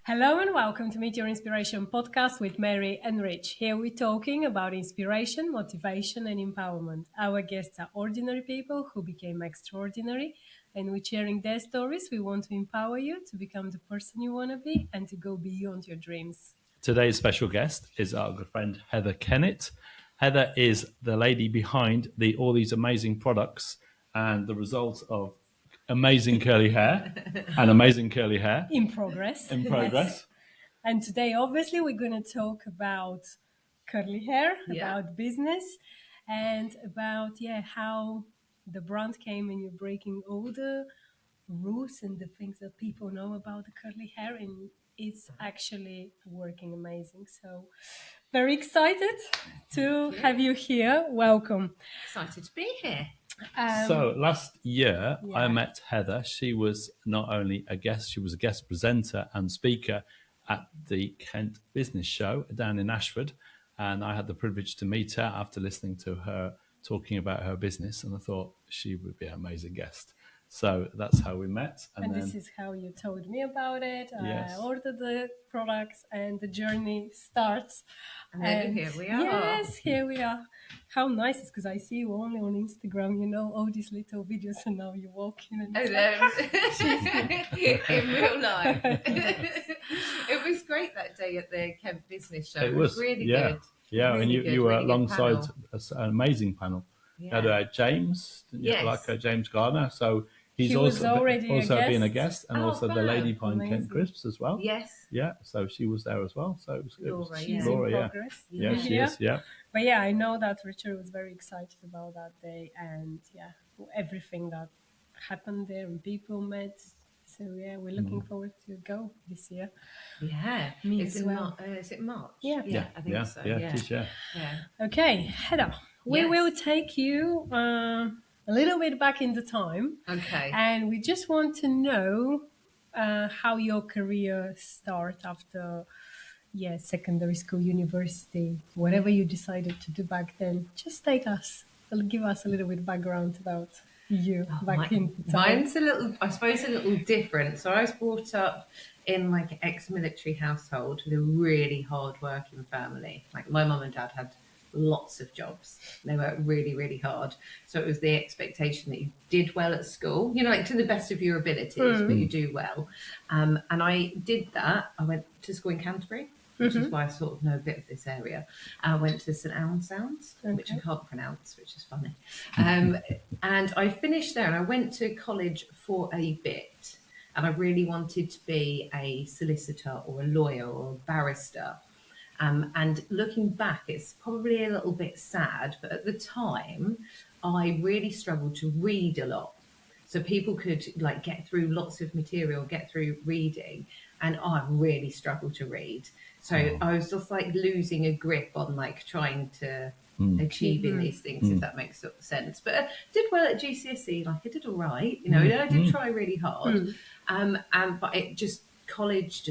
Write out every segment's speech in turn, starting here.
Hello and welcome to Meet Your Inspiration podcast with Mary and Rich. Here we're talking about inspiration, motivation, and empowerment. Our guests are ordinary people who became extraordinary, and we're sharing their stories. We want to empower you to become the person you want to be and to go beyond your dreams. Today's special guest is our good friend Heather Kennett. Heather is the lady behind all these amazing products and the results of amazing curly hair and amazing curly hair In progress. in progress. Yes. And today, obviously, we're going to talk about curly hair, Yeah. about business, and about how the brand came and you're breaking all the rules and the things that people know about the curly hair, and it's actually working amazing. So, very excited to have you here. Welcome. Excited to be here. So last year I yeah. met Heather. She was not only a guest, she was a guest presenter and speaker at the Kent Business Show down in Ashford. And I had the privilege to meet her after listening to her talking about her business. And I thought she would be an amazing guest. So that's how we met. And this is how you told me about it. Yes. I ordered the products and the journey starts. And here we are. Yes, here we are. How nice is because I see you only on Instagram, all these little videos, and now you're walking and it's in real life. It was great that day at the Kent Business Show. It was really good. Yeah, really and you were really alongside an amazing panel. Yeah. You had James, Yes. James Gardner. So he's He was also already been a guest. guest, and Oh, also the fab. lady behind Kent Amazing. Crisps as well. Yes. Yeah, so she was there as well. So it was Laura, She's Laura, in yeah. progress. Yeah, she is. Yeah. But yeah, I know that Richard was very excited about that day and everything that happened there and people met. So yeah, we're looking forward to go this year. Yeah. Me it's as in well. Is it March? Yeah. I think so. Yeah, it is, yeah. Okay, Heather, we Yes. will take you a little bit back in the time. Okay. And we just want to know how your career started after secondary school, university, whatever you decided to do back then. Just give us a little bit of background about you back in the time. Mine's I suppose a little different. So I was brought up in like an ex-military household with a really hard-working family. Like my mum and dad had lots of jobs. They worked really, really hard. So it was the expectation that you did well at school, like to the best of your abilities, but you do well. And I did that. I went to school in Canterbury, which is why I sort of know a bit of this area. I went to St Albans, which I can't pronounce, which is funny. And I finished there and I went to college for a bit. And I really wanted to be a solicitor or a lawyer or a barrister. And looking back, it's probably a little bit sad, but at the time, I really struggled to read a lot. So people could get through lots of material, get through reading, and I really struggled to read. So I was just losing a grip on trying to achieving these things, if that makes sense. But I did well at GCSE, I did all right, I did try really hard. But college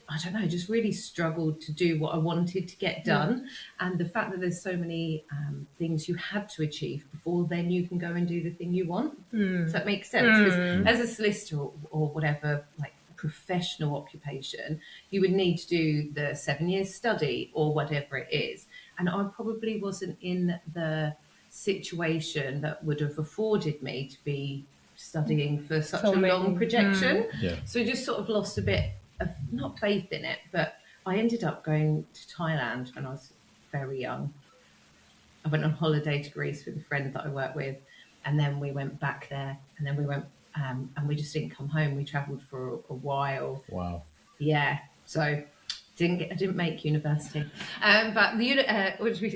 I don't know, just really struggled to do what I wanted to get done. And the fact that there's so many things you had to achieve before then you can go and do the thing you want. Does that make sense? Because as a solicitor or whatever, professional occupation, you would need to do the 7 years study or whatever it is. And I probably wasn't in the situation that would have afforded me to be studying for such a long projection. So I just sort of lost a bit of not faith in it, but I ended up going to Thailand when I was very young. I went on holiday to Greece with a friend that I work with, and then we went back there, and then we went and we just didn't come home. We travelled for a while. Wow. Yeah. So I didn't make university, but the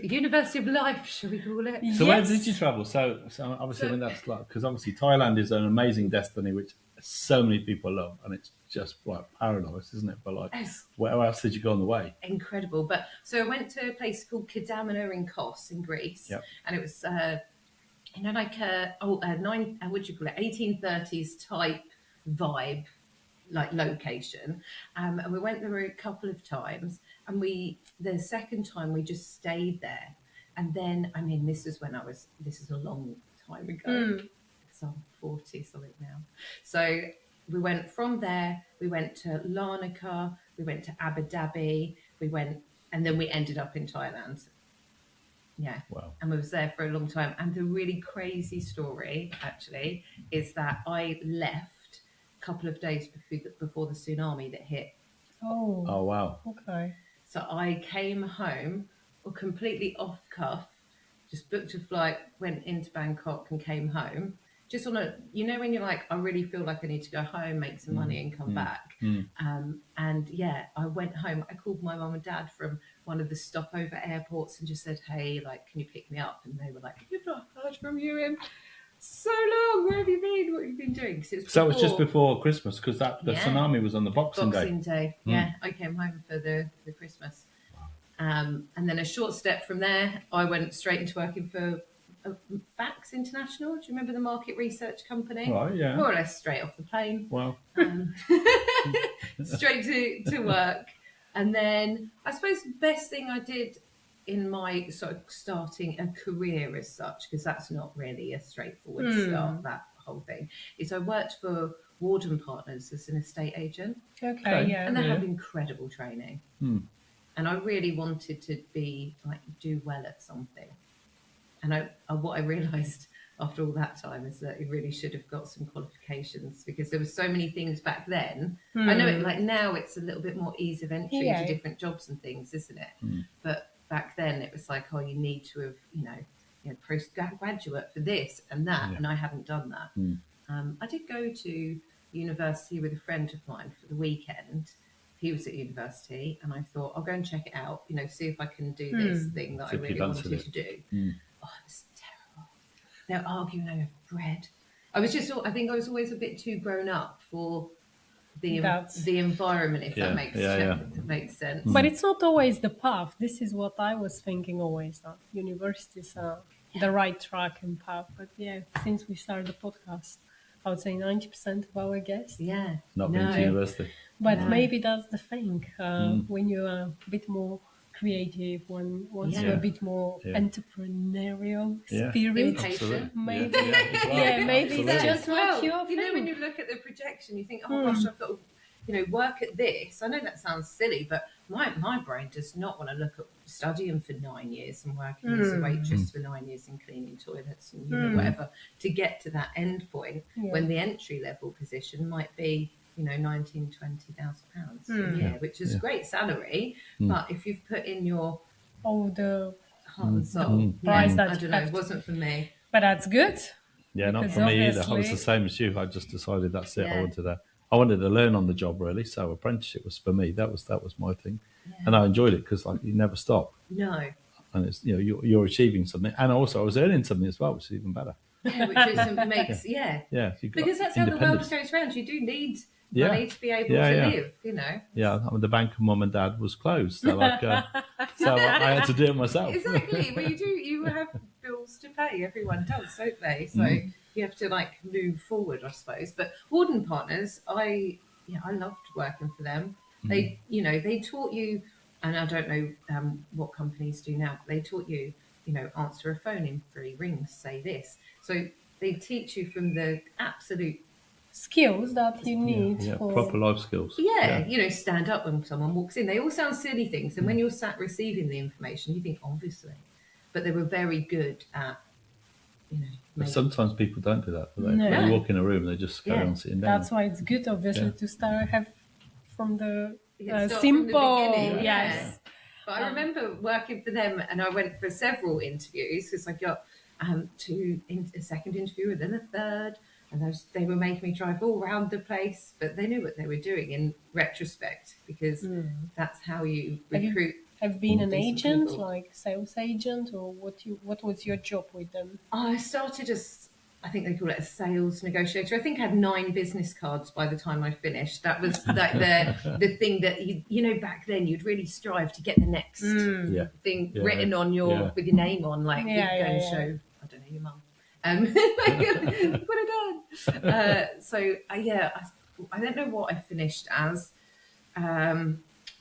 University of Life, shall we call it? So where did you travel? So obviously when that's because obviously Thailand is an amazing destiny which so many people love, and it's just paradise, isn't it? But where else did you go on the way? Incredible. But so I went to a place called Kidamina in Kos in Greece, and it was what do you call it? 1830s type vibe. Location, and we went there a couple of times, and the second time we just stayed there, and then this is a long time ago, because I'm 40 something now. So we went from there, we went to Larnaca, we went to Abu Dhabi, and then we ended up in Thailand. Yeah. Wow. And we was there for a long time. And the really crazy story, actually, is that I left a couple of days before the tsunami that hit. Oh, Oh, wow. okay. So I came home completely off cuff, just booked a flight, went into Bangkok and came home. Just on a, when you're like, I really feel like I need to go home, make some money and come back. And yeah, I went home. I called my mum and dad from one of the stopover airports and just said, hey, like, can you pick me up? And they were like, we've not heard from you in so long. Where have you been? What have you been doing? So it was just before Christmas, because the Yeah. tsunami was on the Boxing Day. Yeah, I came home for the Christmas. And then a short step from there, I went straight into working for Fax International. Do you remember the market research company? Right, yeah. More or less straight off the plane. Wow. Straight to work. And then I suppose the best thing I did in my sort of starting a career as such, because that's not really a straightforward start, that whole thing, is I worked for Warden Partners as an estate agent. Okay, yeah. And they have incredible training. And I really wanted to do well at something. And what I realised after all that time is that you really should have got some qualifications, because there were so many things back then. I know now it's a little bit more ease of entry to different jobs and things, isn't it? But back then it was like, oh, you need to have, postgraduate for this and that. And I hadn't done that. I did go to university with a friend of mine for the weekend. He was at university, and I thought, I'll go and check it out, see if I can do this thing that I really wanted to do. Oh, it was terrible. They're arguing over bread. I think I was always a bit too grown up for the environment, if that makes sense. But it's not always the path. This is what I was thinking always, that universities are the right track and path. But yeah, since we started the podcast, I would say 90% of our guests. Yeah. Not been to university. But maybe that's the thing. When you're a bit more creative, once you're a bit more entrepreneurial spirit, impatient. maybe maybe it's just not your thing. When you look at the projection, you think, oh gosh, I've got to work at this. I know that sounds silly, but my brain does not want to look at studying for 9 years and working as a waitress for 9 years and cleaning toilets and whatever to get to that end point when the entry level position might be £19,000 to £20,000 a year, which is a great salary. But if you've put in your the heart and soul, I don't know, it wasn't for me. But that's good. Yeah, not for me either. I was the same as you. I just decided that's it. I wanted to learn on the job, really. So apprenticeship was for me. That was my thing, and I enjoyed it because you never stop. No. And it's you're achieving something, and also I was earning something as well, which is even better. Yeah, which makes because that's how the world goes round. You do need money to be able to live, Yeah, I mean, the bank of mum and dad was closed, so so I had to do it myself. Exactly. Well, you have bills to pay. Everyone does, don't they? So you have to move forward, I suppose. But Warden Partners, I loved working for them. They taught you, and I don't know what companies do now, but they taught you, answer a phone in 3 rings, say this. So they teach you from the absolute skills that you need for proper life skills. Stand up when someone walks in. They all sound silly things, and when you're sat receiving the information, you think obviously, but they were very good at But sometimes people don't do that, do they? No. They walk in a room and they just carry on sitting down. That's why it's good, obviously, to have from the simple. From the yes. But I remember working for them, and I went for several interviews because I got a second interview and then a third. And they were making me drive all around the place, but they knew what they were doing in retrospect, because that's how you recruit. Have you been an agent, people. Like sales agent, or what was your job with them? I started as, I think they call it a sales negotiator. I think I had 9 business cards by the time I finished. That was like the thing that back then you'd really strive to get the next thing written on with your name on, like go and show, I don't know, your mum. What I done. I don't know what I finished as.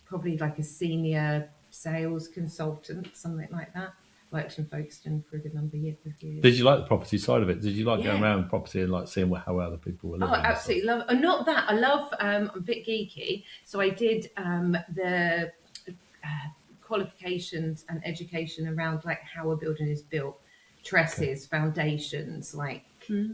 Probably like a senior sales consultant, something like that. worked in Folkestone for a good number of years. Did you like the property side of it? Did you like going Yeah. around property and like seeing how other people were living? Oh, and stuff? absolutely love. Not that I love. I'm a bit geeky, so I did the qualifications and education around like how a building is built, tresses, foundations, like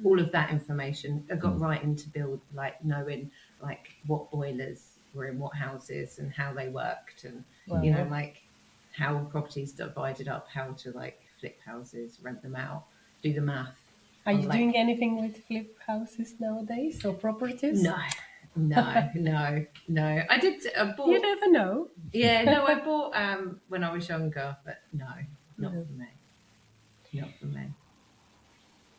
all of that information. I got right into build, like knowing like what boilers were in what houses and how they worked, and you know, like how properties divided up, how to like flip houses, rent them out, do the math. Are you like- doing anything with flip houses nowadays or properties? No, no. I did. I bought. You never know. Yeah, no, I bought when I was younger, but no, not for me. Not for me.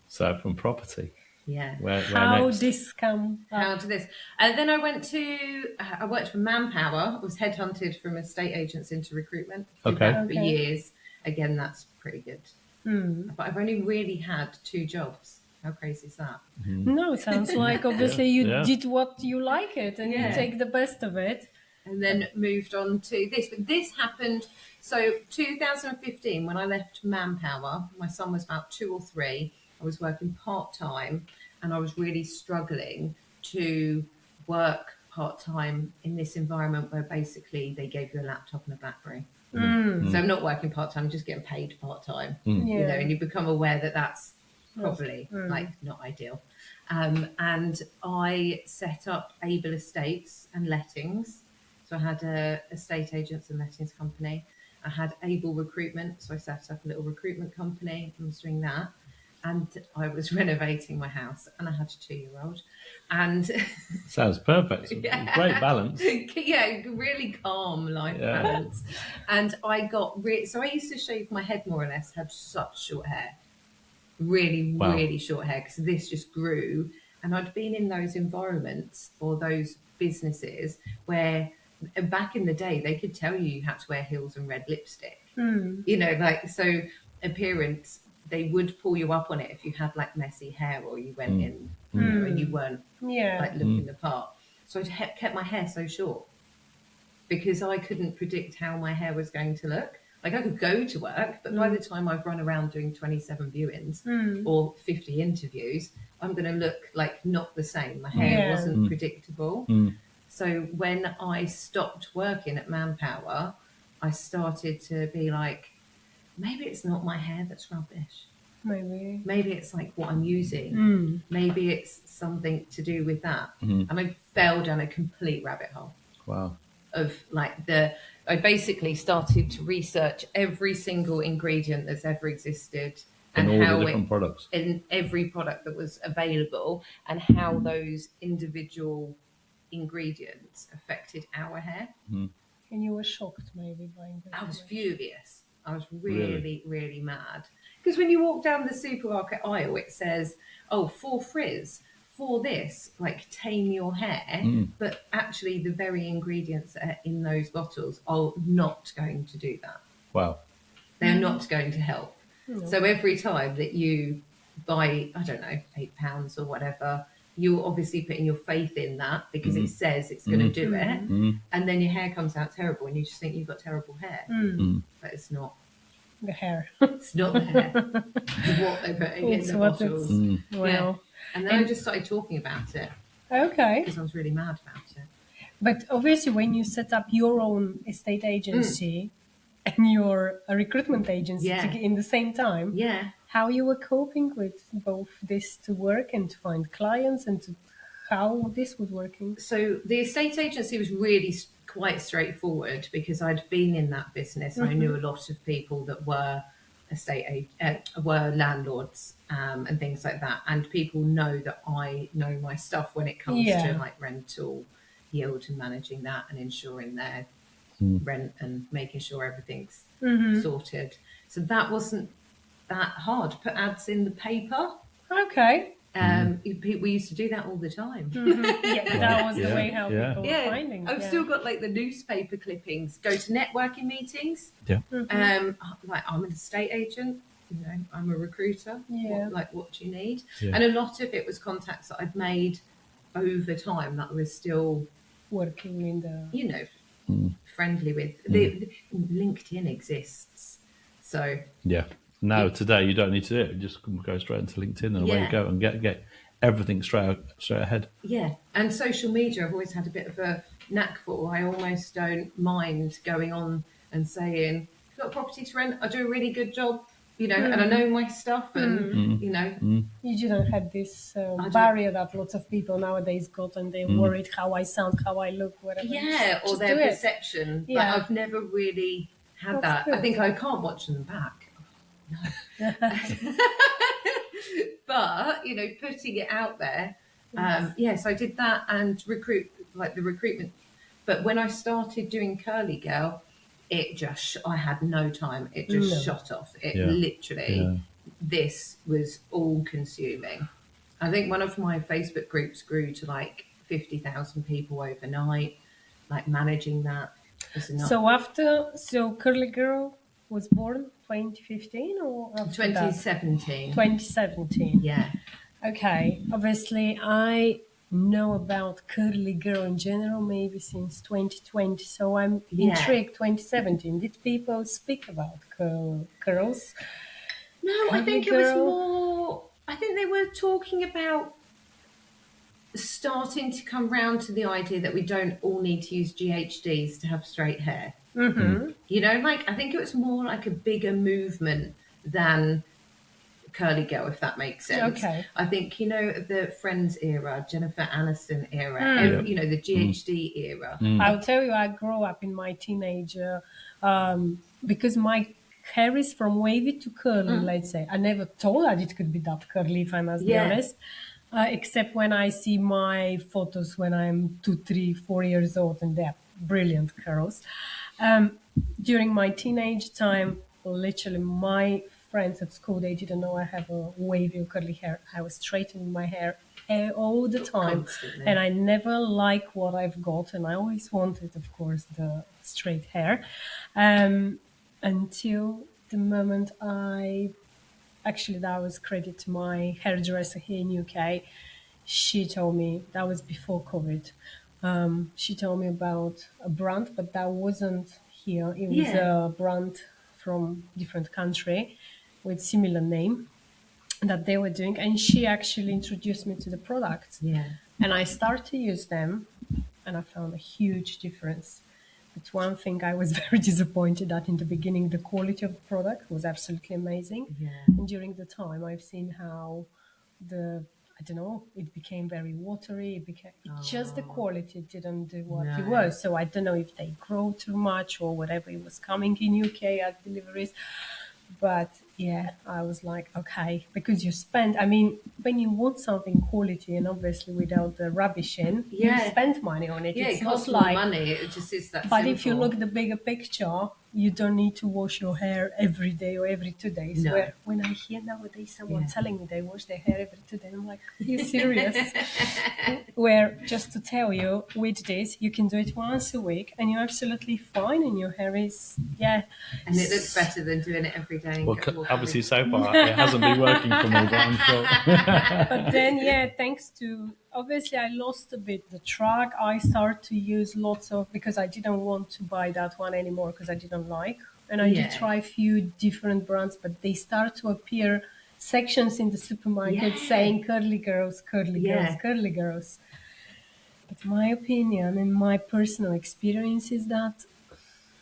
So from property, Yeah. where How next? this come up? How to this? And then I went to. I worked for Manpower. I was headhunted from estate agents into recruitment. Did Okay. that for years. Again, that's pretty good. Hmm. But I've only really had 2 jobs. How crazy is that? No, it sounds like obviously you Yeah. did what you like it and you Yeah. take the best of it. And then moved on to this. But this happened, so 2015, when I left Manpower, my son was about 2 or 3. I was working part-time and I was really struggling to work part-time in this environment where basically they gave you a laptop and a BlackBerry. So I'm not working part-time, I'm just getting paid part-time. You know, and you become aware that that's probably like not ideal. And I set up Able Estates and Lettings. So I had a estate agents and lettings company. I had Able Recruitment, so I set up a little recruitment company and was doing that. And I was renovating my house, and I had a 2-year-old. And Sounds perfect. Great balance. yeah, really calm life balance. And I got so I used to shave my head more or less. Had such short hair, really short hair, because this just grew. And I'd been in those environments or those businesses where back in the day they could tell you had to wear heels and red lipstick. You know, like, so appearance, they would pull you up on it if you had like messy hair or you went in, you know, and you weren't like looking the part. So I kept my hair so short because I couldn't predict how my hair was going to look. Like, I could go to work, but by the time I've run around doing 27 viewings or 50 interviews, I'm going to look like not the same. My hair wasn't predictable. So when I stopped working at Manpower, I started to be like, maybe it's not my hair that's rubbish. Maybe it's like what I'm using. Maybe it's something to do with that. And I fell down a complete rabbit hole. Wow. Of like I basically started to research every single ingredient that's ever existed and in all how the different products. In every product that was available, and how those individual ingredients affected our hair. And you were shocked maybe by that. I was furious. I was really mad. Because when you walk down the supermarket aisle, it says, oh, for frizz, for this, like tame your hair. But actually the very ingredients that are in those bottles are not going to do that. Wow. They're not going to help. So every time that you buy, I don't know, £8 or whatever, you're obviously putting your faith in that because it says it's going to do it. And then your hair comes out terrible and you just think you've got terrible hair. But it's not. The hair. It's not the hair. It's what they're putting in the bottles. Well, And then I just started talking about it okay. because I was really mad about it. But obviously when you set up your own estate agency and your recruitment agency in the same time, how you were coping with both this to work and to find clients and to how this was working? So the estate agency was really quite straightforward because I'd been in that business. I knew a lot of people that were were landlords and things like that. And people know that I know my stuff when it comes to like rental yield and managing that and ensuring their rent and making sure everything's sorted. So that wasn't that hard. Put ads in the paper. Okay. We used to do that all the time. Yeah, that was the way how people were finding. I've still got like the newspaper clippings. Go to networking meetings. Yeah. Like, I'm an estate agent. You know, I'm a recruiter. Yeah. What do you need? Yeah. And a lot of it was contacts that I'd made over time that I was still working in the, friendly with. LinkedIn exists. So Yeah. Now today you don't need to do it. You just go straight into LinkedIn and away you yeah. go and get everything straight ahead. Yeah, and social media I've always had a bit of a knack for. I almost don't mind going on and saying, "I've got a property to rent. I do a really good job, you know, and I know my stuff, and you know, You didn't have this I don't." barrier that lots of people nowadays got, and they're worried how I sound, how I look, whatever. Yeah, or Just their do it. perception. Like Yeah, I've never really had that's that. I good. think I can't watch them back. But you know, putting it out there, yes, I did that and the recruitment. But when I started doing Curly Girl, it just I had no time. It just No. shot off. It Yeah. literally, this was all consuming. I think one of my Facebook groups grew to like 50,000 people overnight. Like managing that was enough. So Curly Girl was born 2015 or after that? 2017. 2017. Yeah. Okay, obviously I know about Curly Girl in general maybe since 2020, so I'm intrigued. 2017, did people speak about girls? No, I Curly think it was Girl? more. I think they were talking about starting to come round to the idea that we don't all need to use GHDs to have straight hair. Mm-hmm. You know, like I think it was more like a bigger movement than Curly Girl, if that makes sense. Okay. I think, you know, the Friends era, Jennifer Aniston era, you know, the GHD era. I'll tell you, I grew up in my teenager because my hair is from wavy to curly, let's say. I never thought that it could be that curly, if I must be Yeah. honest. Except when I see my photos when I'm 2, 3, 4 years old, and they're brilliant curls. During my teenage time, literally my friends at school, they didn't know I have a wavy or curly hair. I was straightening my hair all the time. Constantly. And I never like what I've got. And I always wanted, of course, the straight hair. Until the moment that was credit to my hairdresser here in UK. She told me that was before COVID. She told me about a brand, but that wasn't here. It was Yeah. a brand from different country with similar name that they were doing, and she actually introduced me to the products. Yeah. And I started to use them, and I found a huge difference. But one thing I was very disappointed that in the beginning, the quality of the product was absolutely amazing. Yeah. And during the time, I've seen how I don't know, it became very watery. Just the quality didn't do what it No. was. So I don't know if they grow too much or whatever. It was coming in UK at deliveries. But yeah, I was like, okay, because you spend, I mean, when you want something quality and obviously without the rubbish in, you Yeah. spend money on it. Yeah, It's it not costs more like, money. It just is that but simple. if you look the bigger picture, you don't need to wash your hair every day or every 2 days. No. Where when I hear nowadays someone Yeah. telling me they wash their hair every 2 days, I'm like, are you serious? Where just to tell you, with this, you can do it once a week and you're absolutely fine, and your hair is And it looks better than doing it every day. And Well, walking obviously so far it hasn't been working for me, but I'm sure. But then, thanks to obviously I lost a bit the track. I started to use lots of, because I didn't want to buy that one anymore because I didn't like. And I did Yeah. try a few different brands, but they start to appear sections in the supermarket Yeah. saying curly girls, curly girls, Yeah. curly girls. But my opinion and my personal experience is that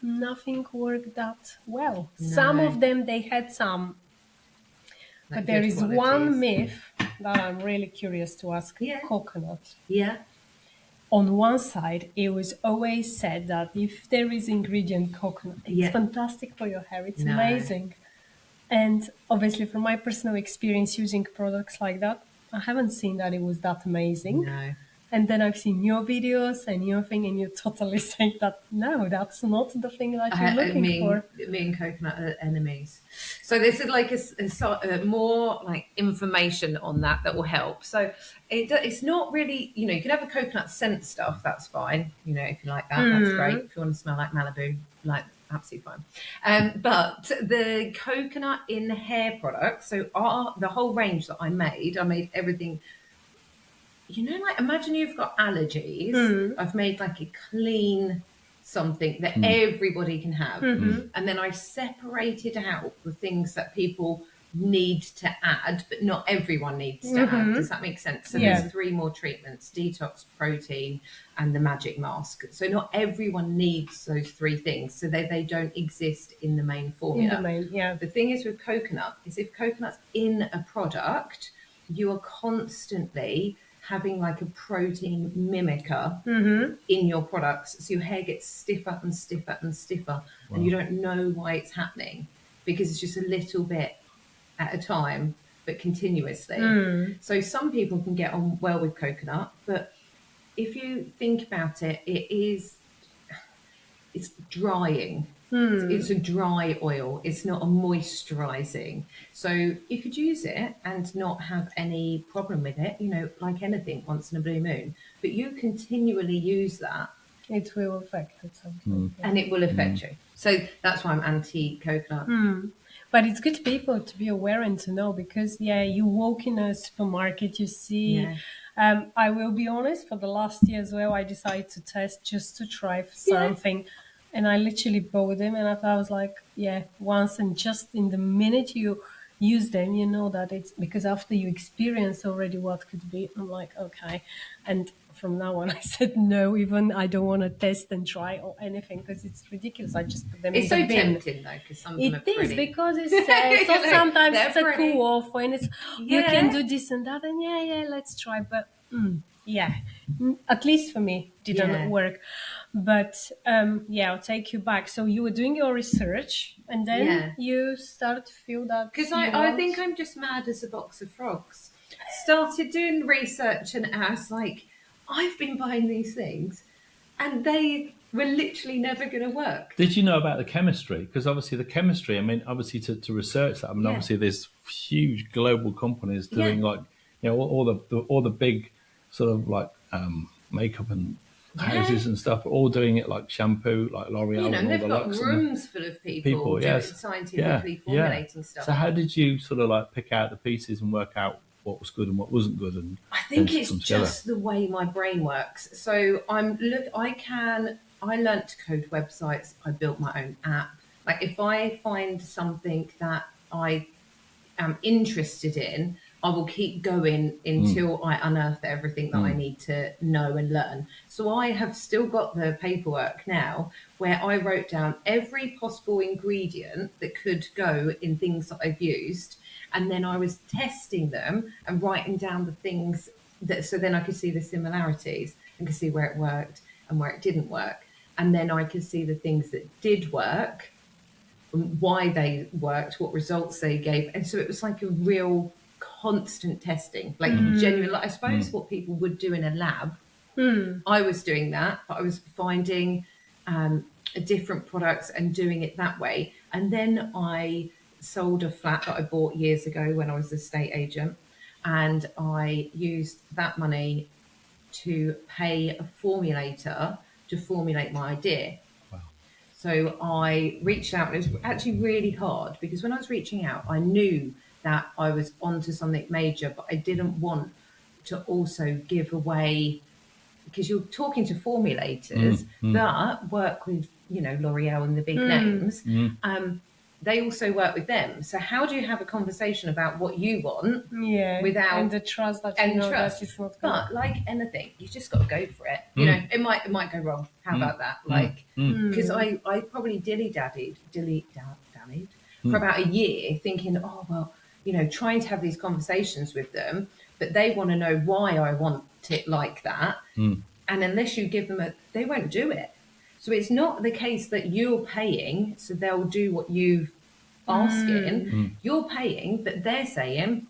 nothing worked that well. Some No. of them, they had some, Like but there good is qualities. one myth that I'm really curious to ask. Yeah. Coconut. Yeah. On one side, it was always said that if there is ingredient coconut, it's Yeah. fantastic for your hair. It's No. amazing. And obviously, from my personal experience using products like that, I haven't seen that it was that amazing. No. And then I've seen your videos and your thing, and you totally say that no, that's not the thing that you're looking for. Me and coconut are enemies. So this is like a more like information on that will help. So it's not really, you know, you can have a coconut scent stuff, that's fine. You know, if you like that, that's great. If you want to smell like Malibu, like absolutely fine. But the coconut in hair products, so the whole range that I made everything. You know, like imagine you've got allergies. I've made like a clean something that everybody can have. And then I separated out the things that people need to add, but not everyone needs to add. Does that make sense? So there's 3 more treatments: detox, protein, and the magic mask. So not everyone needs those 3 things, so they don't exist in the main formula. The thing is with coconut is, if coconut's in a product, you are constantly having like a protein mimicker in your products, so your hair gets stiffer and stiffer and stiffer. And you don't know why it's happening, because it's just a little bit at a time, but continuously. So some people can get on well with coconut, but if you think about it, it's drying. It's a dry oil. It's not a moisturizing. So you could use it and not have any problem with it, like anything, once in a blue moon. But you continually use that, it will affect it something. and it will affect you. So that's why I'm anti-coconut. But it's good people to be aware and to know, because you walk in a supermarket, you see. I will be honest, for the last year as well, I decided to test just to try for something. And I literally bought them, and I was like, once, and just in the minute you use them, you know that it's because after you experience already what could be, I'm like, okay. And from now on, I said no, even I don't want to test and try or anything, because it's ridiculous. I just put them It's in so the bin. tempting though, because some of them are It is, pretty. because it's so sometimes They're it's a pretty. cool offer, and it's you can do this and that, and let's try. But at least for me, didn't work. But I'll take you back. So you were doing your research, and then you started to feel that, because I think I'm just mad as a box of frogs. Started doing research, and I was like, I've been buying these things, and they were literally never going to work. Did you know about the chemistry? Because obviously the chemistry, I mean, obviously to research that, I mean, obviously there's huge global companies doing like, all the big sort of like makeup and houses and stuff, all doing it like shampoo, like L'Oreal, and all they've the got Lux rooms full of people doing scientifically formulating stuff. So how did you sort of like pick out the pieces and work out what was good and what wasn't good? And I think it's just the way my brain works. So I learnt to code websites. I built my own app. Like, if I find something that I am interested in, I will keep going until I unearth everything that I need to know and learn. So I have still got the paperwork now where I wrote down every possible ingredient that could go in things that I've used. And then I was testing them and writing down the things so then I could see the similarities and could see where it worked and where it didn't work. And then I could see the things that did work, why they worked, what results they gave. And so it was like a real constant testing, like genuine, like I suppose what people would do in a lab. I was doing that, but I was finding different products and doing it that way. And then I sold a flat that I bought years ago when I was a estate agent, and I used that money to pay a formulator to formulate my idea. So I reached out, and it was actually really hard, because when I was reaching out, I knew that I was onto something major, but I didn't want to also give away, because you're talking to formulators that work with, L'Oreal and the big names. They also work with them. So how do you have a conversation about what you want without and the trust that you know that it's not good? But like anything, you just got to go for it. It might go wrong. How about that? Like, because I probably dilly-dallied for about a year, thinking, oh well, trying to have these conversations with them, but they want to know why I want it like that, and unless you give them they won't do it. So it's not the case that you're paying, so they'll do what you've asking. You're paying, but they're saying,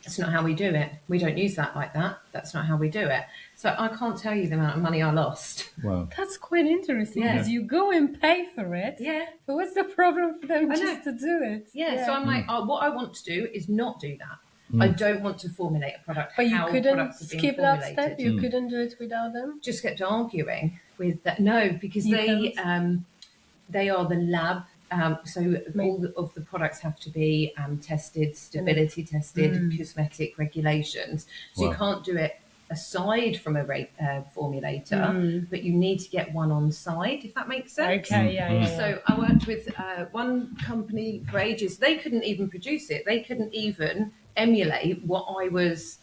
that's not how we do it. We don't use that like that. That's not how we do it. So I can't tell you the amount of money I lost. Wow. That's quite interesting, because you go and pay for it. Yeah. But what's the problem for them just to do it? Yeah. So I'm like, what I want to do is not do that. I don't want to formulate a product. But you couldn't products are being skip that formulated. step? You couldn't do it without them? Just kept arguing with that. No, because they are the lab. So all of the products have to be tested, stability tested, cosmetic regulations. So you can't do it aside from a formulator, but you need to get one on side, if that makes sense. Okay, yeah. So I worked with one company for ages. They couldn't even produce it. They couldn't even emulate what I was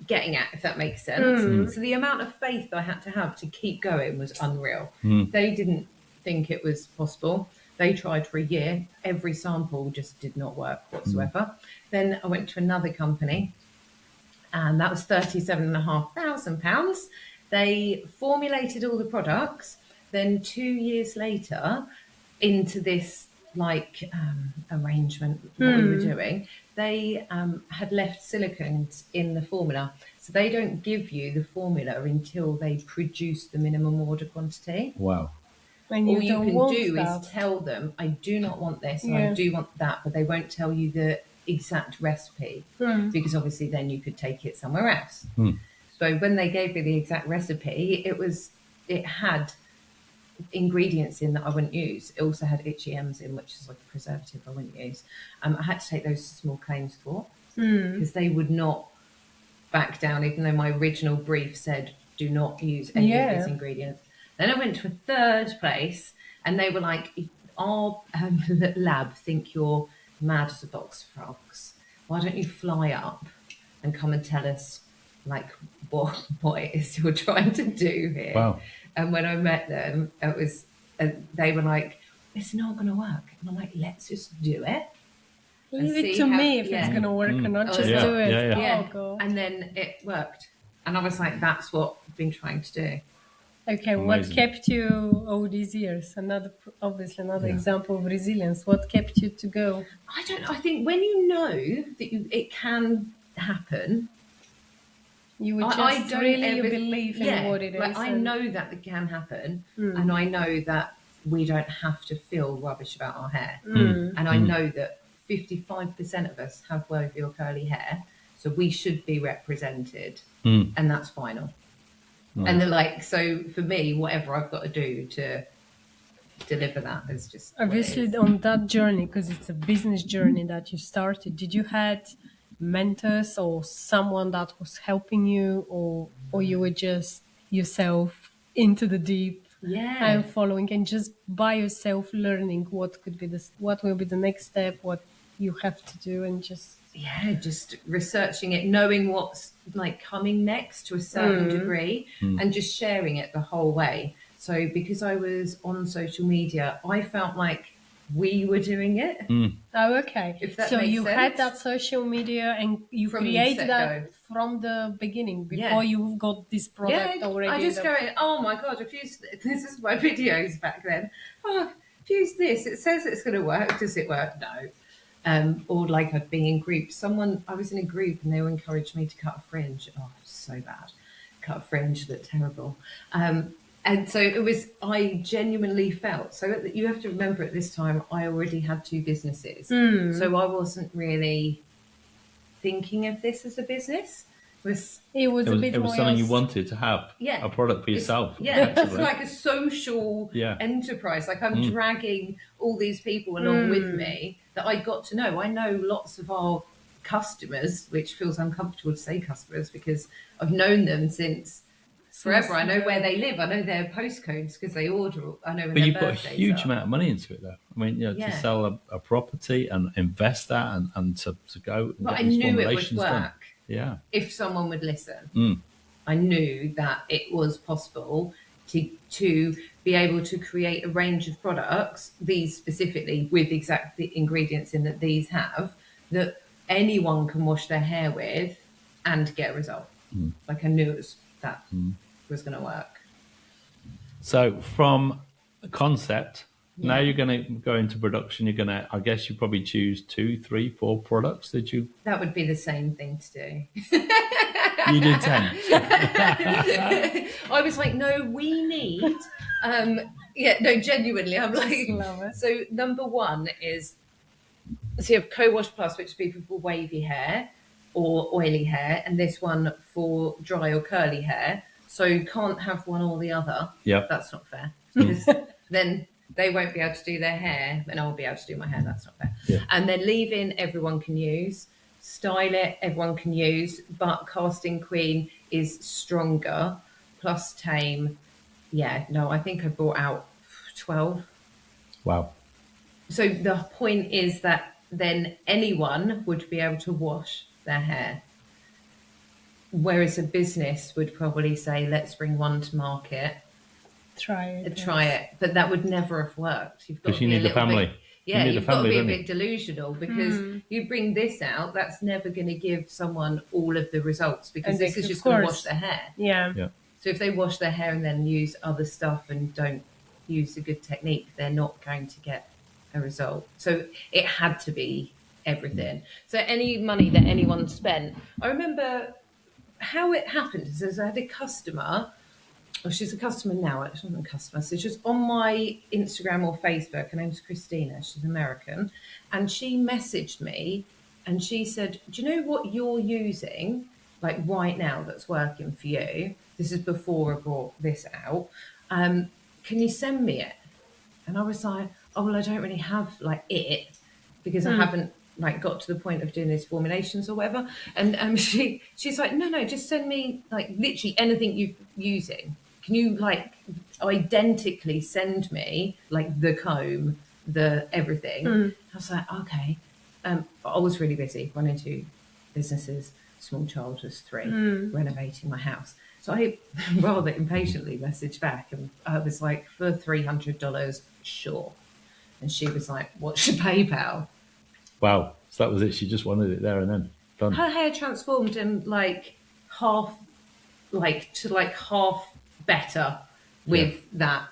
getting at, if that makes sense. So the amount of faith I had to have to keep going was unreal. They didn't think it was possible. They tried for a year. Every sample just did not work whatsoever. Then I went to another company, and that was £37,500. They formulated all the products. Then 2 years later, into this arrangement, what we were doing, they had left silicones in the formula. So they don't give you the formula until they produce the minimum order quantity. Wow. And All you can do that. is tell them, I do not want this, or I do want that, but they won't tell you the exact recipe, because obviously then you could take it somewhere else. So when they gave me the exact recipe, it had ingredients in that I wouldn't use. It also had itchy M's in, which is like a preservative I wouldn't use. I had to take those to small claims court because they would not back down, even though my original brief said do not use any of these ingredients. Then I went to a third place, and they were like, our lab think you're mad as a box of frogs. Why don't you fly up and come and tell us like what it is you're trying to do here? Wow. And when I met them, it was they were like, it's not going to work. And I'm like, let's just do it. Leave it to me if it's going to work or not. Just do it. Yeah. Oh, God. And then it worked. And I was like, that's what I've been trying to do. Okay, Amazing. what kept you all these years? Another example of resilience. What kept you to go? I don't know. I think when you know that it can happen, you would just you believe in what it is. Like, I know that it can happen, and I know that we don't have to feel rubbish about our hair. And I know that 55% of us have wavy or curly hair, so we should be represented, and that's final. Nice. And they're so for me, whatever I've got to do to deliver that is just obviously on that journey, because it's a business journey that you started. Did you had mentors or someone that was helping you, or you were just yourself into the deep and following and just by yourself learning what will be the next step, what you have to do, and just researching it, knowing what's coming next to a certain degree, and just sharing it the whole way. So because I was on social media, I felt like we were doing it. Oh, okay. If that so makes you sense. Had that social media and you created that from the beginning before you've got this product already. I just going, oh my God, I've used this is my videos back then. Oh, I've used this. It says it's going to work. Does it work? No. Or I've been in groups. I was in a group and they were encouraged me to cut a fringe. Oh, it was so bad. Cut a fringe, looked terrible. And so I genuinely felt, so you have to remember at this time, I already had 2 businesses. So I wasn't really thinking of this as a business. It was something you wanted to have, a product for yourself. It's like a social enterprise. I'm dragging all these people along with me that I got to know. I know lots of our customers, which feels uncomfortable to say customers because I've known them since forever. I know where they live. I know their postcodes because they order. I know when but their you put a birthdays huge are. amount of money into it, though. I mean, to sell a property and invest that and to go. And but get I these knew it would formulations work. done. Yeah. If someone would listen, I knew that it was possible to be able to create a range of products, these specifically with exact the ingredients in that these have, that anyone can wash their hair with and get a result. I knew that was going to work. So from a concept, now you're going to go into production. You're going to, I guess you probably choose 2, 3, 4 products. Did you? That would be the same thing to do. You did 10. I was like, no, we need, genuinely. I'm like, so number 1 is, so you have Co-Wash Plus, which is people for wavy hair or oily hair, and this one for dry or curly hair. So you can't have one or the other. Yeah. That's not fair. Because then they won't be able to do their hair and I'll be able to do my hair. That's not fair. Yeah. And then leave-in, everyone can use. style it, everyone can use, but Casting Queen is stronger, plus Tame. Yeah, no, I think I brought out 12. Wow. So the point is that then anyone would be able to wash their hair. Whereas a business would probably say, let's bring one to market, Try it. try Yes. it. But that would never have worked. You've got Because to you be a need the little family. bit, You yeah, need the you've got to family, be a don't you? bit delusional, because you bring this out, that's never going to give someone all of the results, because And this they- is of just going to course. wash their hair. Yeah. Yeah. So if they wash their hair and then use other stuff and don't use a good technique, they're not going to get a result. So it had to be everything. So any money that anyone spent, I remember how it happened is I had a customer. Well, she's a customer now. She's not a customer. So she's on my Instagram or Facebook. Her name's Christina. She's American. And she messaged me and she said, do you know what you're using, like right now, that's working for you? This is before I brought this out. Can you send me it? And I was like, oh, well, I don't really have like it, because I haven't like got to the point of doing these formulations or whatever. And she's like, no, just send me like literally anything you're using. Can you like identically send me like the comb, the everything? I was like, okay. But I was really busy running two businesses. Small child was 3, renovating my house. So I rather impatiently messaged back, and I was like, for $300, sure. And she was like, what's your PayPal? Wow. So that was it. She just wanted it there and then. Done. Her hair transformed in like half, like to like half better with that.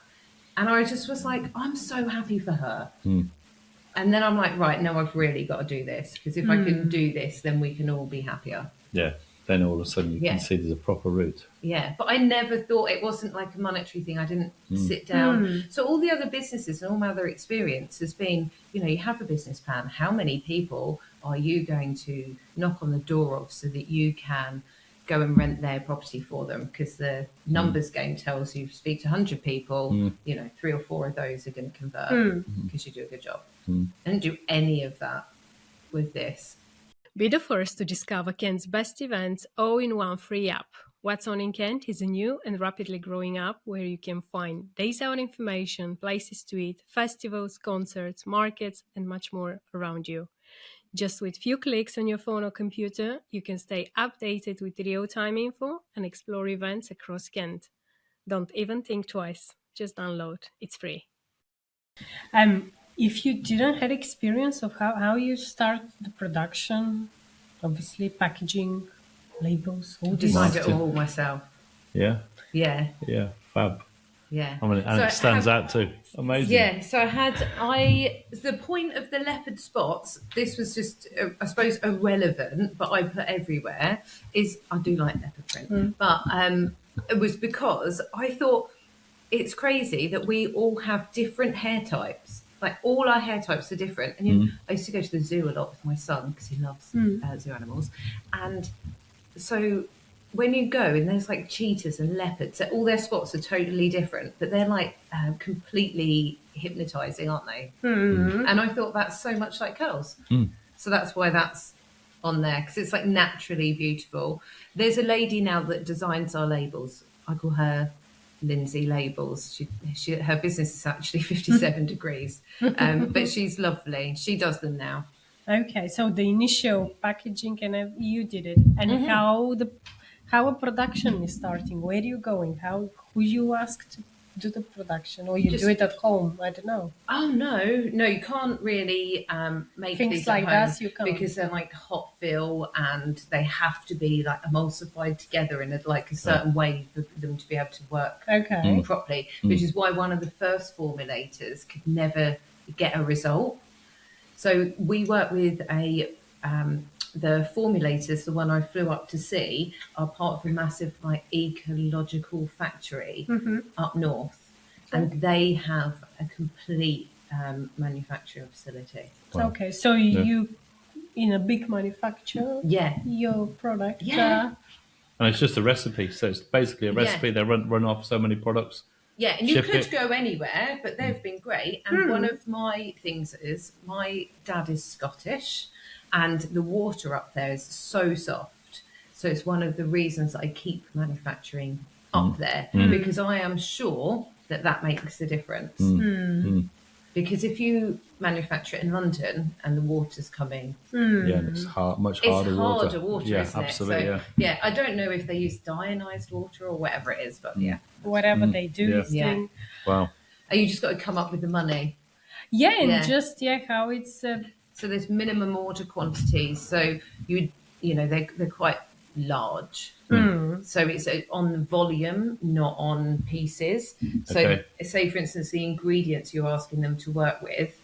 And I just was like, I'm so happy for her. And then I'm like, right, no, I've really got to do this, because if I can do this, then we can all be happier. Yeah. Then all of a sudden you Yeah. can see there's a proper route. Yeah, but I never thought, it wasn't like a monetary thing. I didn't sit down. So all the other businesses and all my other experience has been, you have a business plan. How many people are you going to knock on the door of so that you can go and rent their property for them? Because the numbers game tells you, speak to 100 people, 3 or 4 of those are going to convert because you do a good job. I didn't do any of that with this. Be the first to discover Kent's best events all in one free app. What's On in Kent is a new and rapidly growing app where you can find days out information, places to eat, festivals, concerts, markets, and much more around you. Just with few clicks on your phone or computer, you can stay updated with real-time info and explore events across Kent. Don't even think twice. Just download. It's free. If you didn't have experience of how you start the production, obviously packaging, labels, all this. Designed it all myself. Yeah. Yeah. Yeah. Fab. Yeah. I mean, and So it stands have- out too. Amazing. Yeah, so the point of the leopard spots, this was just, I suppose, irrelevant, but I put everywhere, is I do like leopard print. But it was because I thought it's crazy that we all have different hair types. Like all our hair types are different. And I used to go to the zoo a lot with my son because he loves zoo animals. And so when you go and there's like cheetahs and leopards, all their spots are totally different, but they're like completely hypnotizing, aren't they? And I thought that's so much like curls. So that's why that's on there, because it's like naturally beautiful. There's a lady now that designs our labels. I call her Lindsay Labels. Her business is actually 57 degrees, but she's lovely. She does them now. Okay, so the initial packaging and you did it, and how a production is starting. Where are you going? Who you ask to do the production, or you do it at home? I don't know. Oh no, you can't really make Things these like at home that you can't. because they're like hot fill and they have to be like emulsified together in a certain way for them to be able to work properly. Which is why one of the first formulators could never get a result. So we work with the formulators, the one I flew up to see, are part of a massive ecological factory up north, and they have a complete manufacturing facility. Wow. Okay, so you in a big manufacturer, your product, And it's just a recipe, so it's basically a recipe. They run off so many products. Yeah, and you Ship could it. go anywhere, but they've been great. And one of my things is my dad is Scottish, and the water up there is so soft. So it's one of the reasons that I keep manufacturing up there, because I am sure that that makes a difference. Because if you manufacture it in London and the water's coming, Yeah, and it's much harder it's water. harder water, Yeah, isn't absolutely. it? So, yeah, I don't know if they use deionized water or whatever it is, but yeah. Whatever they do Yeah. is doing. Wow. And you just got to come up with the money. Yeah, and Yeah. just how it's So there's minimum order quantities. So they're quite large. So it's on the volume, not on pieces. So Okay. say, for instance, the ingredients you're asking them to work with